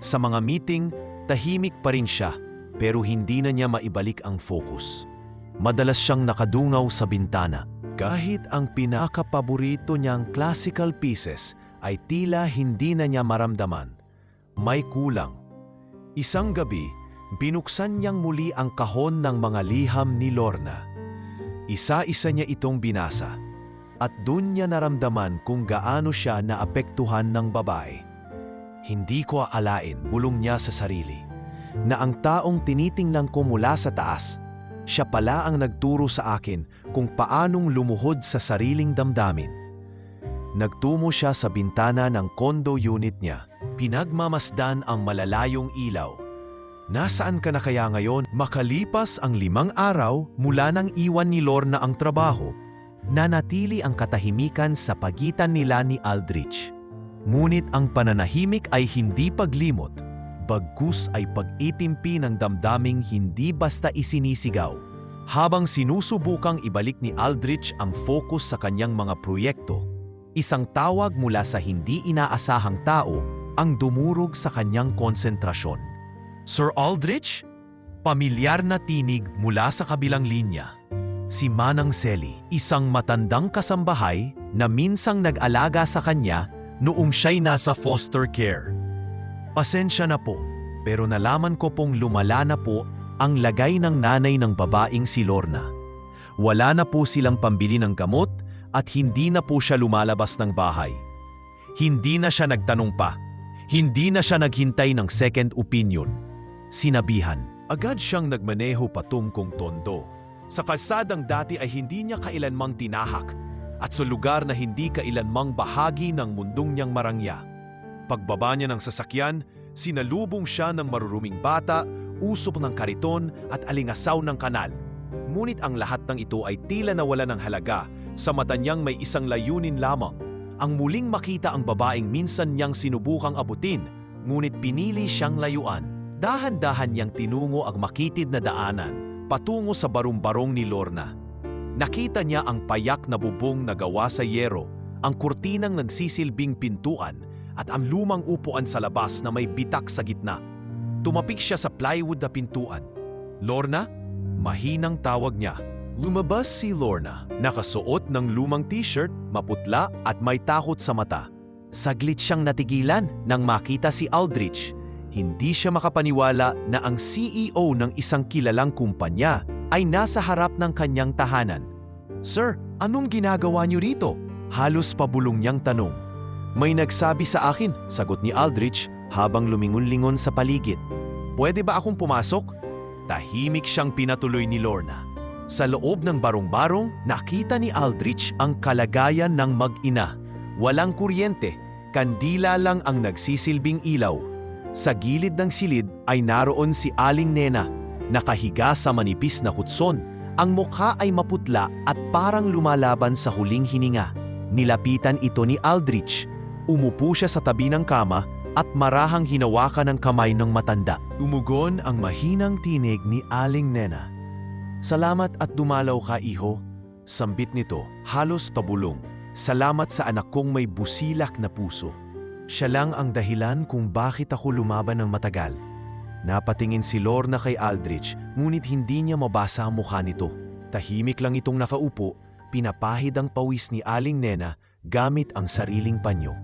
Sa mga meeting, tahimik pa rin siya. Pero hindi na niya maibalik ang focus. Madalas siyang nakadungaw sa bintana. Kahit ang pinakapaborito niyang classical pieces ay tila hindi na niya maramdaman. May kulang. Isang gabi, binuksan niyang muli ang kahon ng mga liham ni Lorna. Isa-isa niya itong binasa. At dun niya naramdaman kung gaano siya naapektuhan ng babae. Hindi ko aalain, bulong niya sa sarili, na ang taong tinitingnan ko mula sa taas, siya pala ang nagturo sa akin kung paanong lumuhod sa sariling damdamin. Nagtungo siya sa bintana ng condo unit niya. Pinagmamasdan ang malalayong ilaw. Nasaan ka na kaya ngayon? Makalipas ang 5 araw mula nang iwan ni Lorna ang trabaho, nanatili ang katahimikan sa pagitan nila ni Aldrich. Ngunit ang pananahimik ay hindi paglimot. Bagkus ay pag-itimpi ng damdaming hindi basta isinisigaw. Habang sinusubukang ibalik ni Aldrich ang focus sa kanyang mga proyekto, isang tawag mula sa hindi inaasahang tao ang dumurog sa kanyang konsentrasyon. Sir Aldrich? Pamilyar na tinig mula sa kabilang linya. Si Manang Selly, isang matandang kasambahay na minsang nag-alaga sa kanya noong siya'y nasa foster care. Pasensya na po, pero nalaman ko pong lumala na po ang lagay ng nanay ng babaeng si Lorna. Wala na po silang pambili ng gamot at hindi na po siya lumalabas ng bahay. Hindi na siya nagtanong pa. Hindi na siya naghintay ng second opinion. Sinabihan, agad siyang nagmaneho patungkong Tondo. Sa kalsadang dati ay hindi niya kailanmang tinahak at sa lugar na hindi kailanmang bahagi ng mundong niyang marangya. Pagbaba niya ng sasakyan, sinalubong siya ng maruruming bata, usok ng kariton at alingasaw ng kanal. Ngunit ang lahat ng ito ay tila nawala ng halaga sa mata niyang may isang layunin lamang. Ang muling makita ang babaeng minsan niyang sinubukang abutin, ngunit pinili siyang layuan. Dahan-dahan niyang tinungo ang makitid na daanan, patungo sa barong-barong ni Lorna. Nakita niya ang payak na bubong na gawa sa yero, ang kurtinang nagsisilbing pintuan, at ang lumang upuan sa labas na may bitak sa gitna. Tumapik siya sa plywood na pintuan. Lorna? Mahinang tawag niya. Lumabas si Lorna, nakasuot ng lumang t-shirt, maputla at may takot sa mata. Saglit siyang natigilan nang makita si Aldrich. Hindi siya makapaniwala na ang CEO ng isang kilalang kumpanya ay nasa harap ng kanyang tahanan. Sir, anong ginagawa niyo rito? Halos pabulong niyang tanong. May nagsabi sa akin, sagot ni Aldrich habang lumingon-lingon sa paligid. Pwede ba akong pumasok? Tahimik siyang pinatuloy ni Lorna. Sa loob ng barong-barong, nakita ni Aldrich ang kalagayan ng mag-ina. Walang kuryente, kandila lang ang nagsisilbing ilaw. Sa gilid ng silid ay naroon si Aling Nena, nakahiga sa manipis na kutson. Ang mukha ay maputla at parang lumalaban sa huling hininga. Nilapitan ito ni Aldrich. Umupo siya sa tabi ng kama at marahang hinawakan ng kamay ng matanda. Tumugon ang mahinang tinig ni Aling Nena. Salamat at dumalaw ka, iho. Sambit nito, halos pabulong. Salamat sa anak kong may busilak na puso. Siya lang ang dahilan kung bakit ako lumaban ng matagal. Napatingin si Lorna kay Aldrich, ngunit hindi niya mabasa ang mukha nito. Tahimik lang itong nakaupo, pinapahid ang pawis ni Aling Nena gamit ang sariling panyo.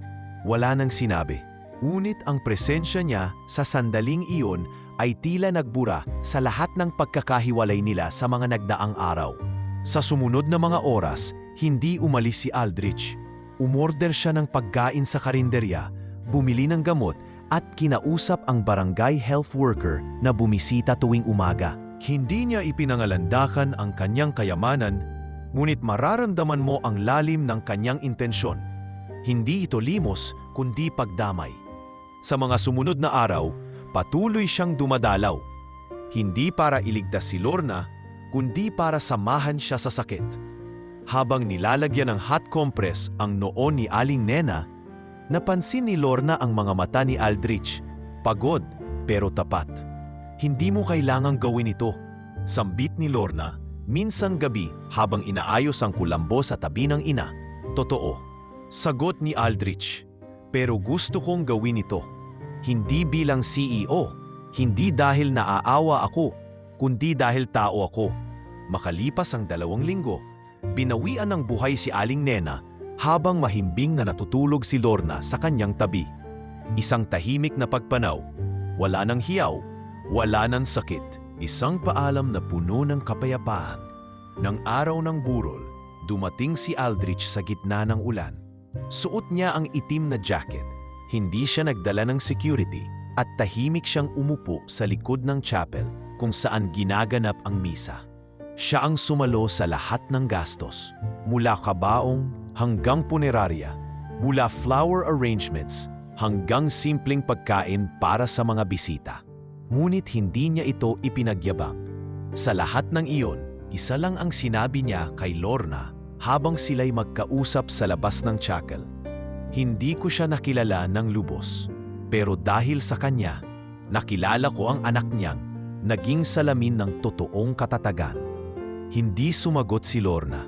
Wala nang sinabi. Ngunit ang presensya niya sa sandaling iyon ay tila nagbura sa lahat ng pagkakahiwalay nila sa mga nagdaang araw. Sa sumunod na mga oras, hindi umalis si Aldrich. Umorder siya ng pagkain sa karinderya, bumili ng gamot at kinausap ang barangay health worker na bumisita tuwing umaga. Hindi niya ipinangalandakan ang kanyang kayamanan, ngunit mararamdaman mo ang lalim ng kanyang intensyon. Hindi ito limos, kundi pagdamay. Sa mga sumunod na araw, patuloy siyang dumadalaw. Hindi para iligtas si Lorna, kundi para samahan siya sa sakit. Habang nilalagyan ng hot compress ang noo ni Aling Nena, napansin ni Lorna ang mga mata ni Aldrich. Pagod, pero tapat. Hindi mo kailangang gawin ito, sambit ni Lorna, minsan gabi habang inaayos ang kulambo sa tabi ng ina. Totoo, sagot ni Aldrich, pero gusto kong gawin ito. Hindi bilang CEO, hindi dahil naaawa ako, kundi dahil tao ako. Makalipas ang 2 linggo, binawian ng buhay si Aling Nena habang mahimbing na natutulog si Lorna sa kanyang tabi. Isang tahimik na pagpanaw, wala ng hiyaw, wala ng sakit, isang paalam na puno ng kapayapaan. Nang araw ng burol, dumating si Aldrich sa gitna ng ulan. Suot niya ang itim na jacket, hindi siya nagdala ng security at tahimik siyang umupo sa likod ng chapel kung saan ginaganap ang misa. Siya ang sumalo sa lahat ng gastos, mula kabaong hanggang punerarya, mula flower arrangements hanggang simpleng pagkain para sa mga bisita. Ngunit hindi niya ito ipinagyabang. Sa lahat ng iyon, isa lang ang sinabi niya kay Lorna habang sila'y magkausap sa labas ng chapel. Hindi ko siya nakilala ng lubos, pero dahil sa kanya, nakilala ko ang anak niyang naging salamin ng totoong katatagan. Hindi sumagot si Lorna,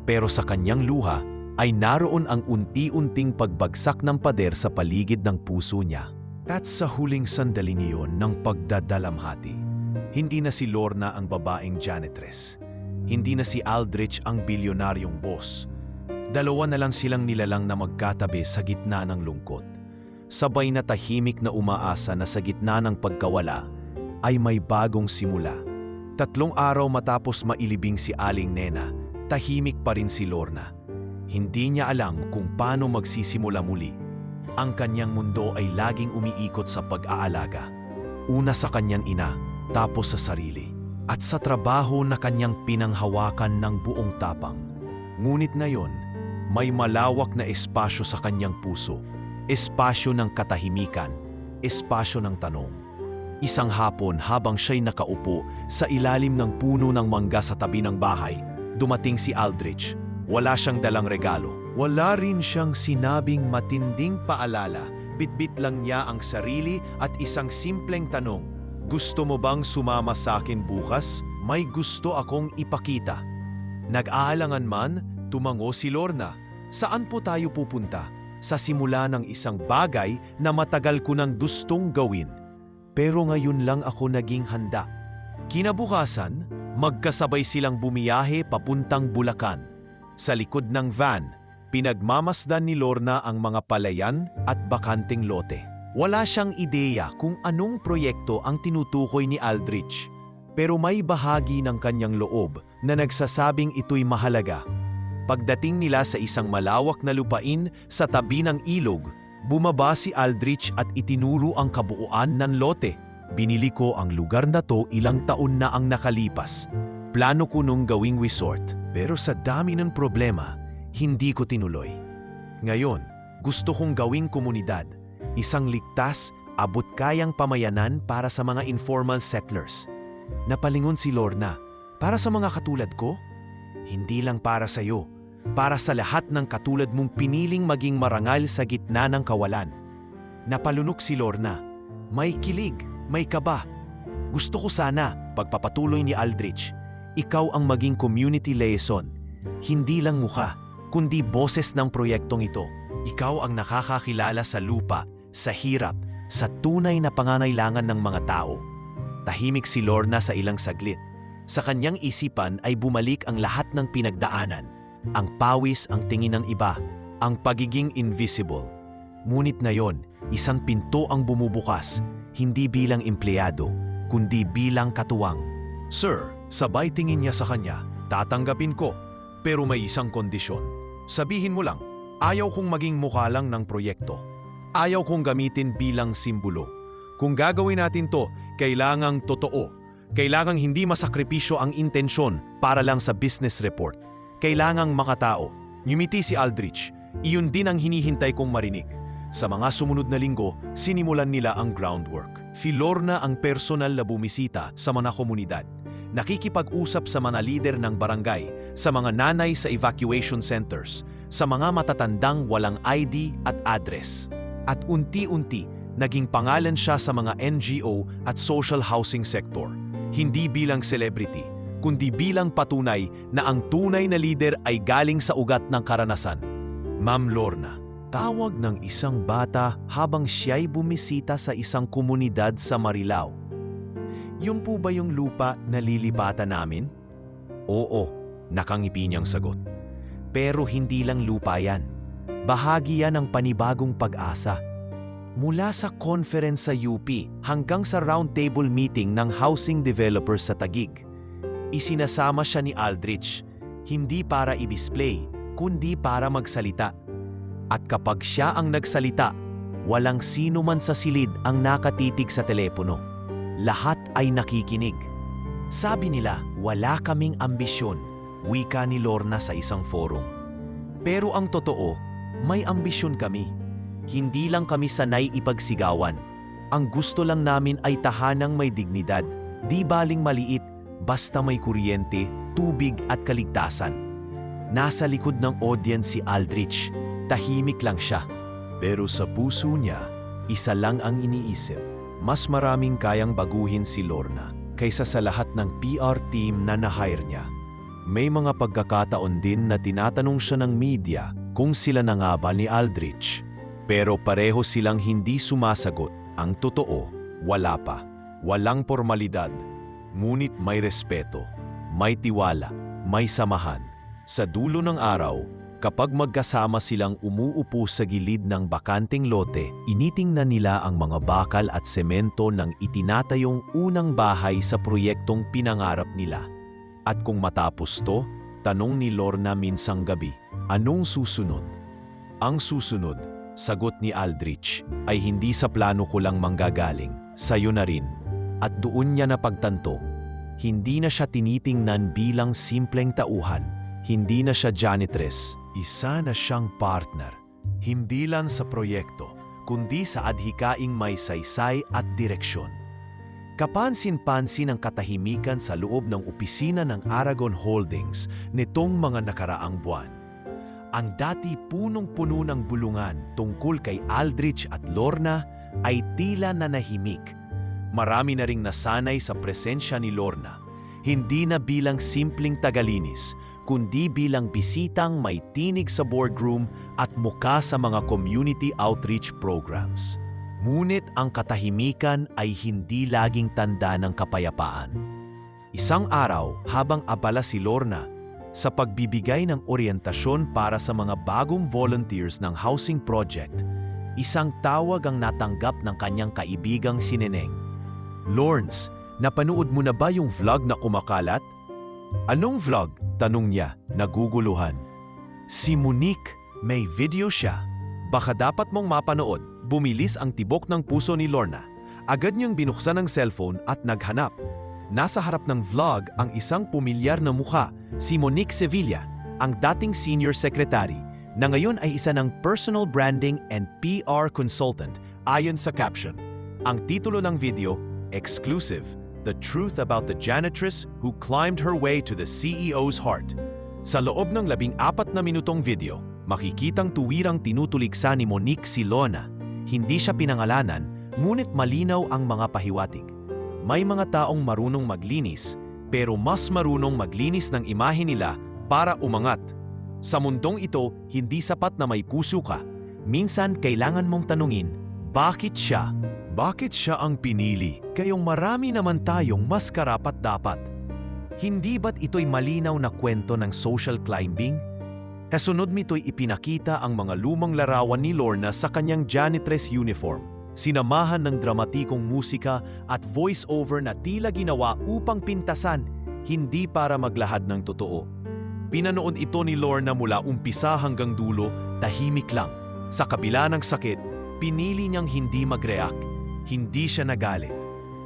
pero sa kanyang luha ay naroon ang unti-unting pagbagsak ng pader sa paligid ng puso niya. At sa huling sandaling iyon ng pagdadalamhati, hindi na si Lorna ang babaeng janitress. Hindi na si Aldrich ang bilyonaryong boss. Dalawa na lang silang nilalang na magkatabi sa gitna ng lungkot. Sabay na tahimik na umaasa na sa gitna ng pagkawala ay may bagong simula. 3 araw matapos mailibing si Aling Nena, tahimik pa rin si Lorna. Hindi niya alam kung paano magsisimula muli. Ang kanyang mundo ay laging umiikot sa pag-aalaga. Una sa kanyang ina, tapos sa sarili. At sa trabaho na kanyang pinanghawakan ng buong tapang. Ngunit ngayon, may malawak na espasyo sa kanyang puso. Espasyo ng katahimikan, espasyo ng tanong. Isang hapon habang siya'y nakaupo sa ilalim ng puno ng mangga sa tabi ng bahay, dumating si Aldrich. Wala siyang dalang regalo. Wala rin siyang sinabing matinding paalala. Bitbit lang niya ang sarili at isang simpleng tanong. Gusto mo bang sumama sa akin bukas? May gusto akong ipakita. Nag-aalangan man, tumango si Lorna. Saan po tayo pupunta? Sa simula ng isang bagay na matagal ko nang gustong gawin. Pero ngayon lang ako naging handa. Kinabukasan, magkasabay silang bumiyahe papuntang Bulacan. Sa likod ng van, pinagmamasdan ni Lorna ang mga palayan at bakanting lote. Wala siyang ideya kung anong proyekto ang tinutukoy ni Aldrich. Pero may bahagi ng kanyang loob na nagsasabing ito'y mahalaga. Pagdating nila sa isang malawak na lupain sa tabi ng ilog, bumaba si Aldrich at itinuro ang kabuuan ng lote. Binili ko ang lugar na to ilang taon na ang nakalipas. Plano ko nung gawing resort, pero sa dami ng problema, hindi ko tinuloy. Ngayon, gusto kong gawing komunidad. Isang ligtas, abot-kayang pamayanan para sa mga informal settlers. Napalingon si Lorna, para sa mga katulad ko? Hindi lang para sa iyo, para sa lahat ng katulad mong piniling maging marangal sa gitna ng kawalan. Napalunok si Lorna, may kilig, may kaba. Gusto ko sana, pagpapatuloy ni Aldrich, ikaw ang maging community liaison. Hindi lang mukha, kundi boses ng proyektong ito. Ikaw ang nakakakilala sa lupa, sa hirap, sa tunay na pangangailangan ng mga tao. Tahimik si Lorna sa ilang saglit. Sa kanyang isipan ay bumalik ang lahat ng pinagdaanan. Ang pawis, ang tingin ng iba, ang pagiging invisible. Ngunit ngayon, isang pinto ang bumubukas, hindi bilang empleyado, kundi bilang katuwang. Sir, sabay tingin niya sa kanya, tatanggapin ko, pero may isang kondisyon. Sabihin mo lang, ayaw kong maging mukha lang ng proyekto. Ayaw kong gamitin bilang simbolo. Kung gagawin natin to, kailangang totoo. Kailangang hindi masakripisyo ang intensyon para lang sa business report. Kailangang makatao. Ngumiti si Aldrich. Iyon din ang hinihintay kong marinig. Sa mga sumunod na linggo, sinimulan nila ang groundwork. Si Lorna ang personal na bumisita sa mga komunidad. Nakikipag-usap sa mga lider ng barangay, sa mga nanay sa evacuation centers, sa mga matatandang walang ID at address. At unti-unti, naging pangalan siya sa mga NGO at social housing sector. Hindi bilang celebrity, kundi bilang patunay na ang tunay na lider ay galing sa ugat ng karanasan. Ma'am Lorna, tawag ng isang bata habang siya'y bumisita sa isang komunidad sa Marilao. Yun po ba yung lupa na lilipatan namin? Oo, nakangipi niyang sagot. Pero hindi lang lupa yan. Bahagi yan ng panibagong pag-asa. Mula sa conference sa UP hanggang sa roundtable meeting ng housing developers sa Taguig, isinasama siya ni Aldrich, hindi para i-display, kundi para magsalita. At kapag siya ang nagsalita, walang sino man sa silid ang nakatitig sa telepono. Lahat ay nakikinig. Sabi nila, wala kaming ambisyon, wika ni Lorna sa isang forum. Pero ang totoo, may ambisyon kami. Hindi lang kami sanay ipagsigawan. Ang gusto lang namin ay tahanang may dignidad, di baling maliit, basta may kuryente, tubig at kaligtasan. Nasa likod ng audience si Aldrich, tahimik lang siya. Pero sa puso niya, isa lang ang iniisip. Mas maraming kayang baguhin si Lorna kaysa sa lahat ng PR team na na-hire niya. May mga pagkakataon din na tinatanong siya ng media kung sila na nga ba ni Aldrich. Pero pareho silang hindi sumasagot. Ang totoo, wala pa. Walang formalidad. Ngunit may respeto, may tiwala, may samahan. Sa dulo ng araw, kapag magkasama silang umuupo sa gilid ng bakanting lote, initingnan nila ang mga bakal at semento ng itinatayong unang bahay sa proyektong pinangarap nila. At kung matapos to, tanong ni Lorna minsang gabi, anong susunod? Ang susunod, sagot ni Aldrich, ay hindi sa plano ko lang manggagaling, sayo na rin. At doon niya napagtanto, hindi na siya tinitingnan bilang simpleng tauhan, hindi na siya janitress, isa na siyang partner, hindi lang sa proyekto, kundi sa adhikaing may saysay at direksyon. Kapansin-pansin ang katahimikan sa loob ng opisina ng Aragon Holdings nitong mga nakaraang buwan. Ang dati punong-puno ng bulungan tungkol kay Aldrich at Lorna ay tila nanahimik. Marami na ring nasanay sa presensya ni Lorna, hindi na bilang simpleng tagalinis, kundi bilang bisitang may tinig sa boardroom at muka sa mga community outreach programs. Ngunit ang katahimikan ay hindi laging tanda ng kapayapaan. Isang araw, habang abala si Lorna sa pagbibigay ng oryentasyon para sa mga bagong volunteers ng housing project, isang tawag ang natanggap ng kanyang kaibigang si Neneng. "Lorns, napanood mo na ba yung vlog na kumakalat?" "Anong vlog?" tanong niya, naguguluhan. "Si Monique, may video siya. Baka dapat mong mapanood." Bumilis ang tibok ng puso ni Lorna. Agad niyang binuksan ang cellphone at naghanap. Nasa harap ng vlog ang isang pumilyar na mukha, si Monique Sevilla, ang dating senior secretary, na ngayon ay isa ng personal branding and PR consultant ayon sa caption. Ang titulo ng video, Exclusive, The Truth About the Janitress Who Climbed Her Way to the CEO's Heart. Sa loob ng 14 na minutong video, makikitang tuwirang tinutuligsa ni Monique si Lorna. Hindi siya pinangalanan, ngunit malinaw ang mga pahiwatig. May mga taong marunong maglinis, pero mas marunong maglinis ng imahe nila para umangat. Sa mundong ito, hindi sapat na may puso ka. Minsan kailangan mong tanungin, bakit siya? Bakit siya ang pinili? Kayong marami naman tayong mas karapat-dapat. Hindi ba't ito'y malinaw na kwento ng social climbing? Kasunod nito'y ipinakita ang mga lumang larawan ni Lorna sa kanyang janitress uniform. Sinamahan ng dramatikong musika at voice-over na tila ginawa upang pintasan, hindi para maglahad ng totoo. Pinanood ito ni Lorna mula umpisa hanggang dulo, tahimik lang. Sa kabila ng sakit, pinili niyang hindi mag-react. Hindi siya nagalit.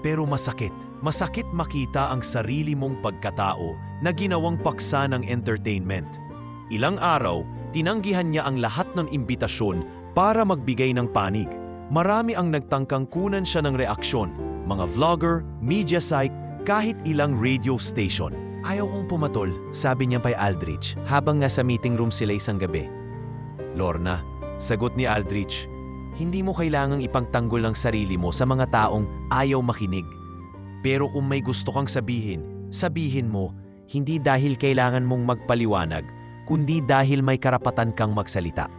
Pero masakit. Masakit makita ang sarili mong pagkatao na ginawang paksa ng entertainment. Ilang araw, tinanggihan niya ang lahat ng imbitasyon para magbigay ng panig. Marami ang nagtangkang kunan siya ng reaksyon. Mga vlogger, media site, kahit ilang radio station. Ayaw kong pumatol, sabi niya kay Aldrich habang nasa meeting room sila isang gabi. Lorna, sagot ni Aldrich, hindi mo kailangang ipagtanggol ang sarili mo sa mga taong ayaw makinig. Pero kung may gusto kang sabihin, sabihin mo, hindi dahil kailangan mong magpaliwanag, kundi dahil may karapatan kang magsalita.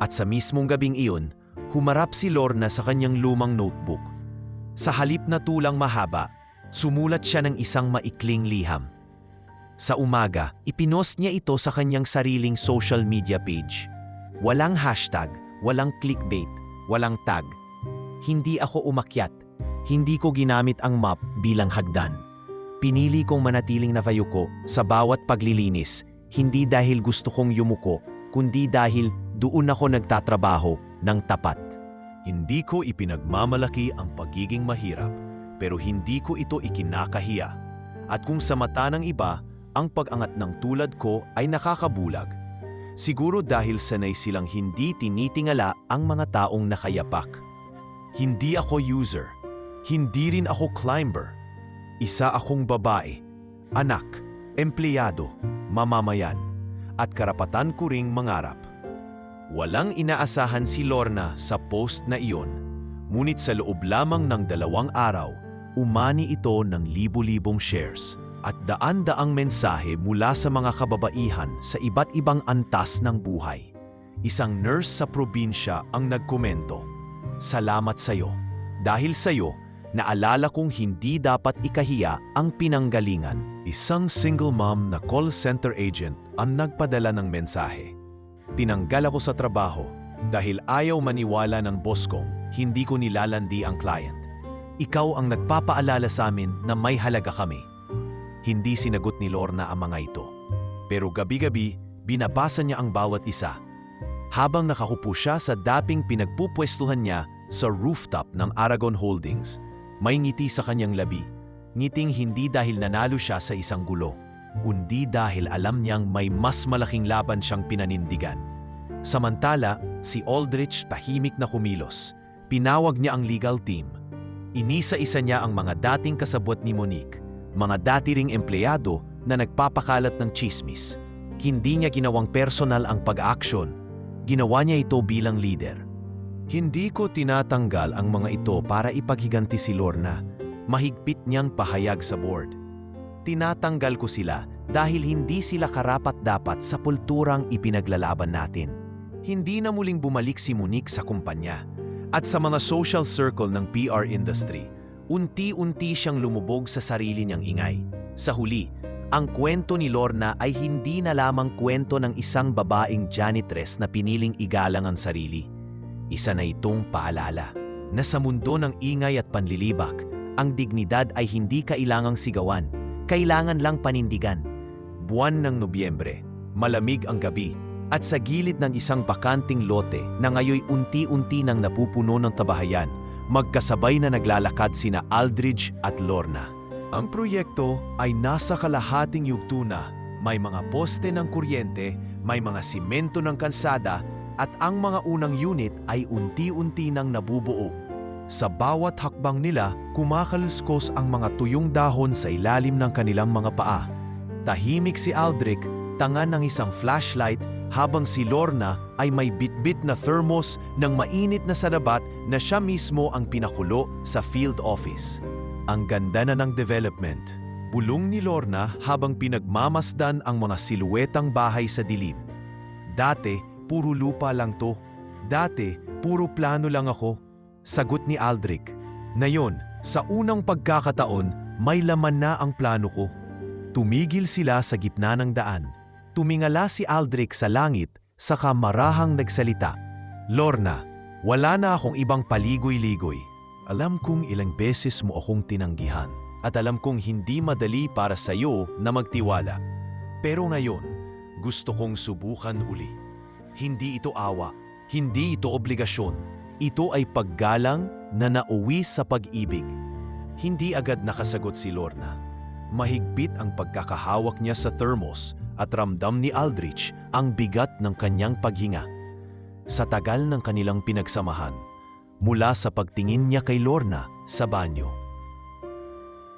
At sa mismong gabing iyon, humarap si Lorna sa kanyang lumang notebook. Sa halip na tulang mahaba, sumulat siya ng isang maikling liham. Sa umaga, ipinost niya ito sa kanyang sariling social media page. Walang hashtag, walang clickbait, walang tag. Hindi ako umakyat. Hindi ko ginamit ang map bilang hagdan. Pinili kong manatiling navayuko sa bawat paglilinis, hindi dahil gusto kong yumuko, kundi dahil doon ako nagtatrabaho ng tapat. Hindi ko ipinagmamalaki ang pagiging mahirap, pero hindi ko ito ikinakahiya. At kung sa mata ng iba, ang pag-angat ng tulad ko ay nakakabulag. Siguro dahil sanay silang hindi tinitingala ang mga taong nakayapak. Hindi ako user. Hindi rin ako climber. Isa akong babae, anak, empleyado, mamamayan, at karapatan ko ring mangarap. Walang inaasahan si Lorna sa post na iyon, ngunit sa loob lamang ng 2 araw, umani ito ng libu-libong shares at daan-daang mensahe mula sa mga kababaihan sa iba't ibang antas ng buhay. Isang nurse sa probinsya ang nagkomento, "Salamat sa'yo. Dahil sa'yo, naalala kong hindi dapat ikahiya ang pinanggalingan." Isang single mom na call center agent ang nagpadala ng mensahe. "Tinanggal ako sa trabaho dahil ayaw maniwala ng boss kong hindi ko nilalandi ang client. Ikaw ang nagpapaalala sa amin na may halaga kami." Hindi sinagot ni Lorna ang mga ito. Pero gabi-gabi, binabasa niya ang bawat isa. Habang nakakupo siya sa daping pinagpupwestuhan niya sa rooftop ng Aragon Holdings, may ngiti sa kanyang labi. Ngiting hindi dahil nanalo siya sa isang gulo, kundi dahil alam niyang may mas malaking laban siyang pinanindigan. Samantala, si Aldrich tahimik na kumilos. Pinawag niya ang legal team. Inisa-isa niya ang mga dating kasabwat ni Monique, mga dati ring empleyado na nagpapakalat ng chismis. Hindi niya ginawang personal ang pag-aksyon. Ginawa niya ito bilang leader. Hindi ko tinatanggal ang mga ito para ipaghiganti si Lorna. Mahigpit niyang pahayag sa board. Tinatanggal ko sila dahil hindi sila karapat-dapat sa kulturang ipinaglalaban natin. Hindi na muling bumalik si Monique sa kumpanya. At sa mga social circle ng PR industry, unti-unti siyang lumubog sa sarili niyang ingay. Sa huli, ang kwento ni Lorna ay hindi na lamang kwento ng isang babaeng janitress na piniling igalang ang sarili. Isa na itong paalala na sa mundo ng ingay at panlilibak, ang dignidad ay hindi kailangang sigawan, kailangan lang panindigan. Buwan ng Nobyembre, malamig ang gabi, at sa gilid ng isang bakanting lote na ngayoy unti-unti nang napupuno ng tabahayan, magkasabay na naglalakad sina Aldrich at Lorna. Ang proyekto ay nasa kalahating yugto na. May mga poste ng kuryente, may mga simento ng kalsada, at ang mga unang unit ay unti-unti nang nabubuo. Sa bawat hakbang nila, kumakaluskos ang mga tuyong dahon sa ilalim ng kanilang mga paa. Tahimik si Aldrich, tangan ng isang flashlight, habang si Lorna ay may bitbit na thermos ng mainit na sarabat na siya mismo ang pinakulo sa field office. Ang ganda na ng development. Bulong ni Lorna habang pinagmamasdan ang mga siluetang bahay sa dilim. "Dati, puro lupa lang to. Dati, puro plano lang ako." Sagot ni Aldrich. "Ngayon, sa unang pagkakataon, may laman na ang plano ko." Tumigil sila sa gitna ng daan. Tumingala si Aldrich sa langit, saka marahang nagsalita. "Lorna, Wala na akong ibang paligoy-ligoy. Alam kong ilang beses mo akong tinanggihan at alam kong hindi madali para sa'yo na magtiwala. Pero ngayon, gusto kong subukan uli. Hindi ito awa, hindi ito obligasyon. Ito ay paggalang na nauwi sa pag-ibig. Hindi agad nakasagot si Lorna. Mahigpit ang pagkakahawak niya sa thermos at ramdam ni Aldrich ang bigat ng kanyang paghinga. Sa tagal ng kanilang pinagsamahan, mula sa pagtingin niya kay Lorna sa banyo,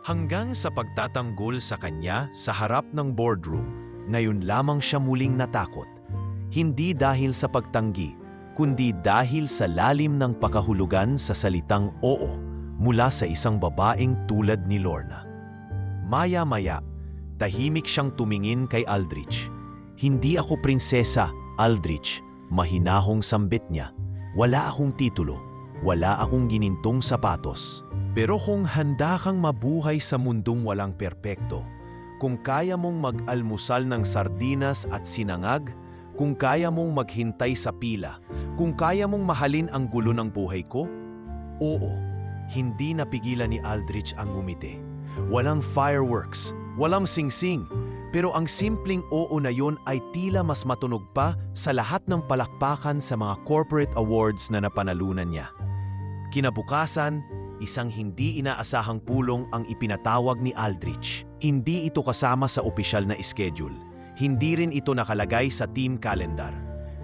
hanggang sa pagtatanggol sa kanya sa harap ng boardroom, ngayon lamang siya muling natakot. Hindi dahil sa pagtanggi, kundi dahil sa lalim ng pakahulugan sa salitang oo mula sa isang babaeng tulad ni Lorna. Maya-maya, tahimik siyang tumingin kay Aldrich. Hindi ako prinsesa, Aldrich, mahinahong sambit niya. Wala akong titulo, wala akong ginintong sapatos. Pero kung handa kang mabuhay sa mundong walang perpekto, kung kaya mong mag-almusal ng sardinas at sinangag, kung kaya mong maghintay sa pila, kung kaya mong mahalin ang gulo ng buhay ko, oo, hindi napigilan ni Aldrich ang ngumiti. Walang fireworks, walang singsing, pero ang simpleng oo na yon ay tila mas matunog pa sa lahat ng palakpakan sa mga corporate awards na napanalunan niya. Kinabukasan, isang hindi inaasahang pulong ang ipinatawag ni Aldrich. Hindi ito kasama sa opisyal na schedule. Hindi rin ito nakalagay sa team calendar.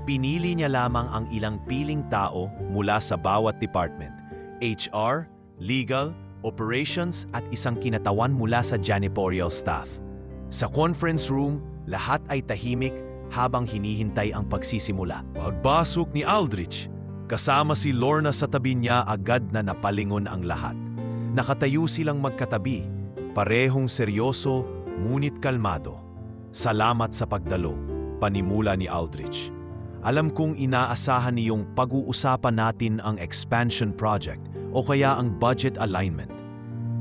Pinili niya lamang ang ilang piling tao mula sa bawat department. HR, legal, operations at isang kinatawan mula sa janitorial staff. Sa conference room, lahat ay tahimik habang hinihintay ang pagsisimula. Pagbasok ni Aldrich, kasama si Lorna sa tabi niya, agad na napalingon ang lahat. Nakatayo silang magkatabi, parehong seryoso ngunit kalmado. Salamat sa pagdalo, panimula ni Aldrich. Alam kong inaasahan niyong pag-uusapan natin ang expansion project o kaya ang budget alignment.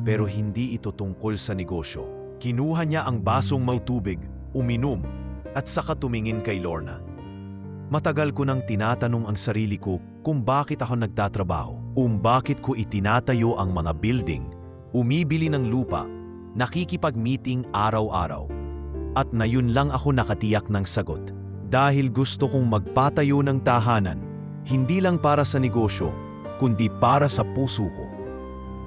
Pero hindi ito tungkol sa negosyo. Kinuha niya ang basong may tubig, uminom, at saka tumingin kay Lorna. Matagal ko nang tinatanong ang sarili ko kung bakit ako nagtatrabaho, bakit ko itinatayo ang mga building, umibili ng lupa, nakikipag-meeting araw-araw. At ngayon lang ako nakatiyak ng sagot. Dahil gusto kong magpatayo ng tahanan, hindi lang para sa negosyo, kundi para sa puso ko.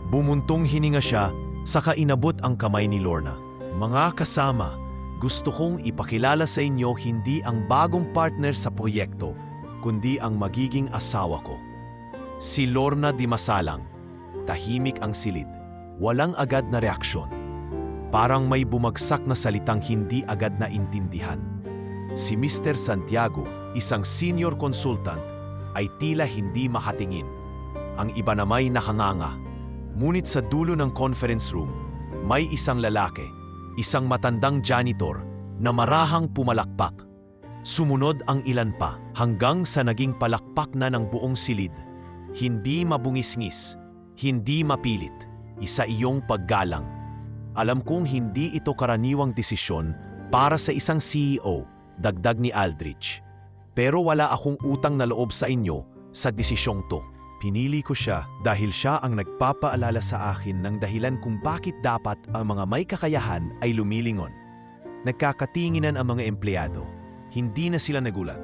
Bumuntong hininga siya, saka inabot ang kamay ni Lorna. Mga kasama, gusto kong ipakilala sa inyo hindi ang bagong partner sa proyekto, kundi ang magiging asawa ko. Si Lorna Di Masalang. Tahimik ang silid. Walang agad na reaksyon. Parang may bumagsak na salitang hindi agad na intindihan. Si Mr. Santiago, isang senior consultant, ay tila hindi makatingin. Ang iba na may nakanganga. Ngunit sa dulo ng conference room, may isang lalaki, isang matandang janitor na marahang pumalakpak. Sumunod ang ilan pa hanggang sa naging palakpak na ng buong silid. Hindi mabungis-ngis, hindi mapilit, isa iyong paggalang. Alam kong hindi ito karaniwang desisyon para sa isang CEO, dagdag ni Aldrich. Pero wala akong utang na loob sa inyo sa desisyong to. Pinili ko siya dahil siya ang nagpapaalala sa akin ng dahilan kung bakit dapat ang mga may kakayahan ay lumilingon. Nagkakatinginan ang mga empleyado. Hindi na sila nagulat.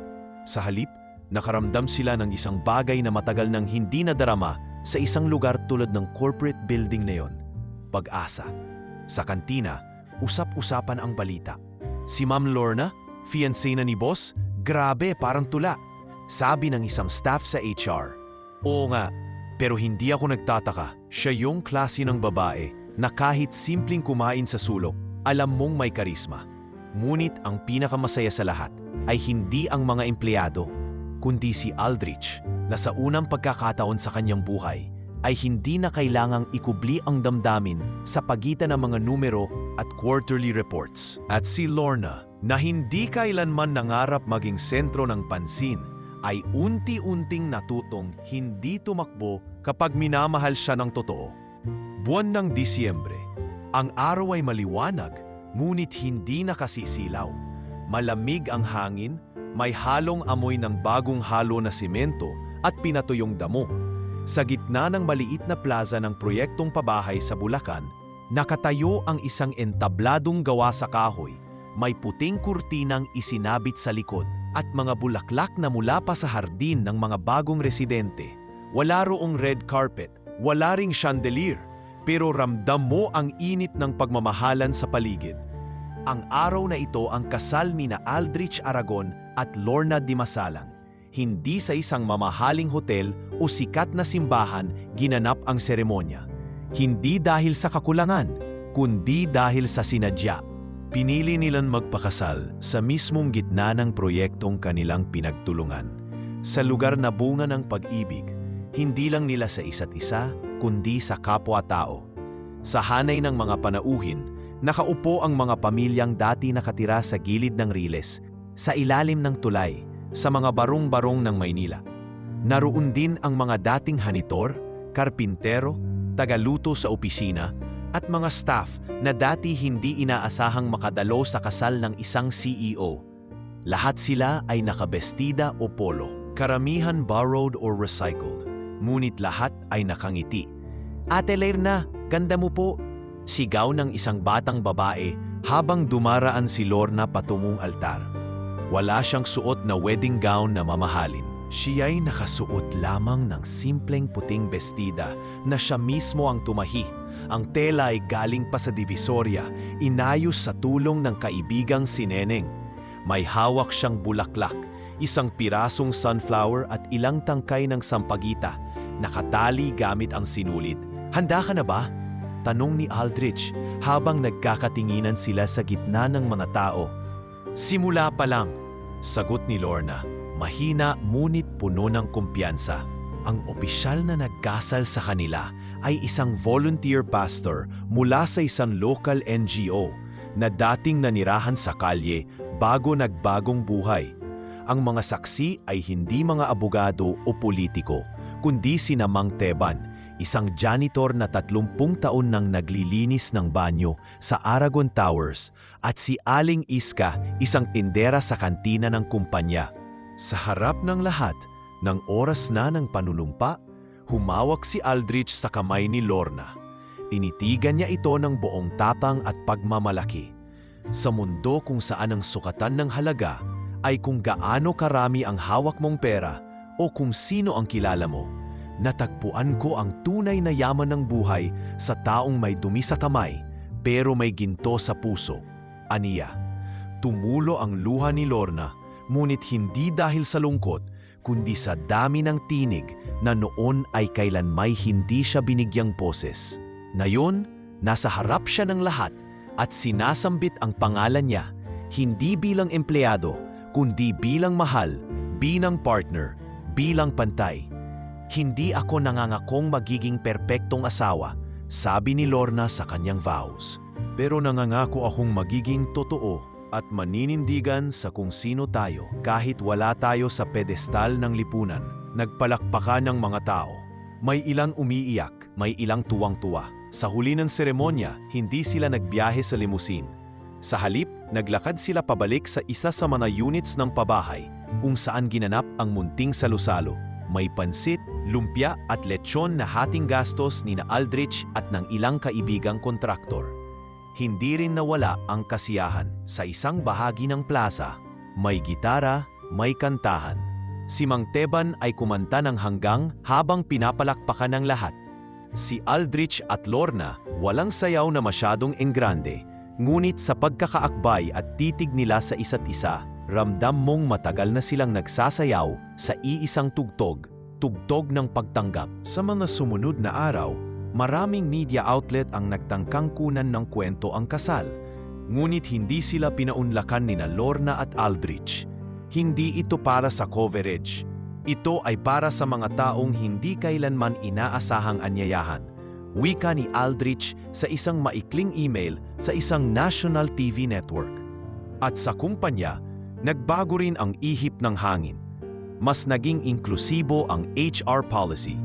Sa halip, nakaramdam sila ng isang bagay na matagal nang hindi nadarama sa isang lugar tulad ng corporate building na yon. Pag-asa. Sa kantina, usap-usapan ang balita. Si Ma'am Lorna, fiancé na ni boss, grabe parang tula. Sabi ng isang staff sa HR. Oo nga, pero hindi ako nagtataka. Siya yung klase ng babae na kahit simpleng kumain sa sulok, alam mong may karisma. Ngunit ang pinakamasaya sa lahat ay hindi ang mga empleyado, kundi si Aldrich na sa unang pagkakataon sa kanyang buhay ay hindi na kailangang ikubli ang damdamin sa pagitan ng mga numero at quarterly reports. At si Lorna na hindi kailanman nangarap maging sentro ng pansin ay unti-unting natutong hindi tumakbo kapag minamahal siya ng totoo. Buwan ng Disyembre, ang araw ay maliwanag, ngunit hindi nakasisilaw. Malamig ang hangin, may halong amoy ng bagong halo na simento at pinatuyong damo. Sa gitna ng maliit na plaza ng proyektong pabahay sa Bulacan, nakatayo ang isang entabladong gawa sa kahoy. May puting kurtinang isinabit sa likod at mga bulaklak na mula pa sa hardin ng mga bagong residente. Wala roong red carpet, wala ring chandelier, pero ramdam mo ang init ng pagmamahalan sa paligid. Ang araw na ito ang kasal ni na Aldrich Aragon at Lorna Dimasalang. Hindi sa isang mamahaling hotel o sikat na simbahan ginanap ang seremonya. Hindi dahil sa kakulangan, kundi dahil sa sinadya. Pinili nilang magpakasal sa mismong gitna ng proyektong kanilang pinagtulungan. Sa lugar na bunga ng pag-ibig, hindi lang nila sa isa't isa, kundi sa kapwa-tao. Sa hanay ng mga panauhin, nakaupo ang mga pamilyang dati nakatira sa gilid ng riles, sa ilalim ng tulay, sa mga barong-barong ng Maynila. Naroon din ang mga dating hanitor, karpintero, tagaluto sa opisina, at mga staff na dati hindi inaasahang makadalo sa kasal ng isang CEO. Lahat sila ay nakabestida o polo, karamihan borrowed or recycled, ngunit lahat ay nakangiti. "Ate Lerna, ganda mo po!" Sigaw ng isang batang babae habang dumaraan si Lorna patungong altar. Wala siyang suot na wedding gown na mamahalin. Siya'y nakasuot lamang ng simpleng puting bestida na siya mismo ang tumahi. Ang tela ay galing pa sa Divisoria, inayos sa tulong ng kaibigang si Neneng. May hawak siyang bulaklak, isang pirasong sunflower at ilang tangkay ng sampagita, nakatali gamit ang sinulit. "Handa ka na ba?" tanong ni Aldrich habang nagkakatinginan sila sa gitna ng mga tao. "Simula pa lang," sagot ni Lorna, mahina ngunit puno ng kumpiyansa. Ang opisyal na nagkasal sa kanila ay isang volunteer pastor mula sa isang local NGO na dating nanirahan sa kalye bago nagbagong buhay. Ang mga saksi ay hindi mga abogado o politiko, kundi sina Mang Teban, isang janitor na 30 taon nang naglilinis ng banyo sa Aragon Towers, at si Aling Iska, isang tindera sa kantina ng kumpanya. Sa harap ng lahat, ng oras na ng panunumpa, humawak si Aldrich sa kamay ni Lorna. Tinitigan niya ito ng buong tapang at pagmamalaki. Sa mundo kung saan ang sukatan ng halaga ay kung gaano karami ang hawak mong pera o kung sino ang kilala mo, natagpuan ko ang tunay na yaman ng buhay sa taong may dumi sa kamay pero may ginto sa puso. Aniya. Tumulo ang luha ni Lorna, ngunit hindi dahil sa lungkot, kundi sa dami ng tinig na noon ay kailanmay hindi siya binigyang poses. Ngayon, nasa harap siya ng lahat at sinasambit ang pangalan niya, hindi bilang empleyado, kundi bilang mahal, bilang partner, bilang pantay. "Hindi ako nangangakong magiging perpektong asawa," sabi ni Lorna sa kanyang vows. "Pero nangangako akong magiging totoo at maninindigan sa kung sino tayo kahit wala tayo sa pedestal ng lipunan." Nagpalakpakan ng mga tao. May ilang umiiyak, may ilang tuwang-tuwa. Sa huli ng seremonya, hindi sila nagbiyahe sa limusin. Sa halip, naglakad sila pabalik sa isa sa mga units ng pabahay kung saan ginanap ang munting salusalo. May pansit, lumpia at lechon na hating gastos ni na Aldrich at ng ilang kaibigang kontraktor. Hindi rin nawala ang kasiyahan. Sa isang bahagi ng plaza, may gitara, may kantahan. Si Mang Teban ay kumanta ng hanggang habang pinapalakpakan ng lahat. Si Aldrich at Lorna, walang sayaw na masyadong enggrande, ngunit sa pagkakaakbay at titig nila sa isa't isa, ramdam mong matagal na silang nagsasayaw sa iisang tugtog, tugtog ng pagtanggap. Sa mga sumunod na araw, maraming media outlet ang nagtangkang kunan ng kwento ang kasal, ngunit hindi sila pinaunlakan ni na Lorna at Aldrich. Hindi ito para sa coverage. Ito ay para sa mga taong hindi kailanman inaasahang anyayahan. Wika ni Aldrich sa isang maikling email sa isang national TV network. At sa kumpanya, nagbago rin ang ihip ng hangin. Mas naging inklusibo ang HR policy.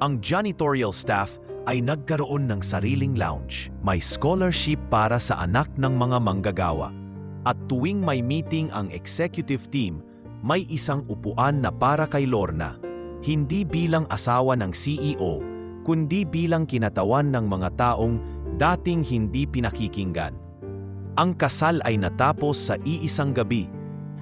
Ang janitorial staff ay nagkaroon ng sariling lounge. May scholarship para sa anak ng mga manggagawa. At tuwing may meeting ang executive team, may isang upuan na para kay Lorna. hindi bilang asawa ng CEO, kundi bilang kinatawan ng mga taong dating hindi pinakikinggan. Ang kasal ay natapos sa iisang gabi,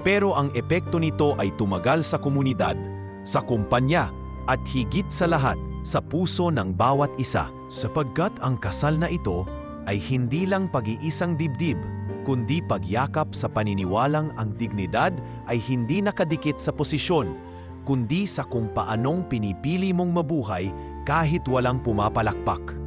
pero ang epekto nito ay tumagal sa komunidad, sa kumpanya, at higit sa lahat sa puso ng bawat isa, sapagkat ang kasal na ito ay hindi lang pag-iisang dibdib, kundi pagyakap sa paniniwalang ang dignidad ay hindi nakadikit sa posisyon, kundi sa kung paanong pinipili mong mabuhay kahit walang pumapalakpak.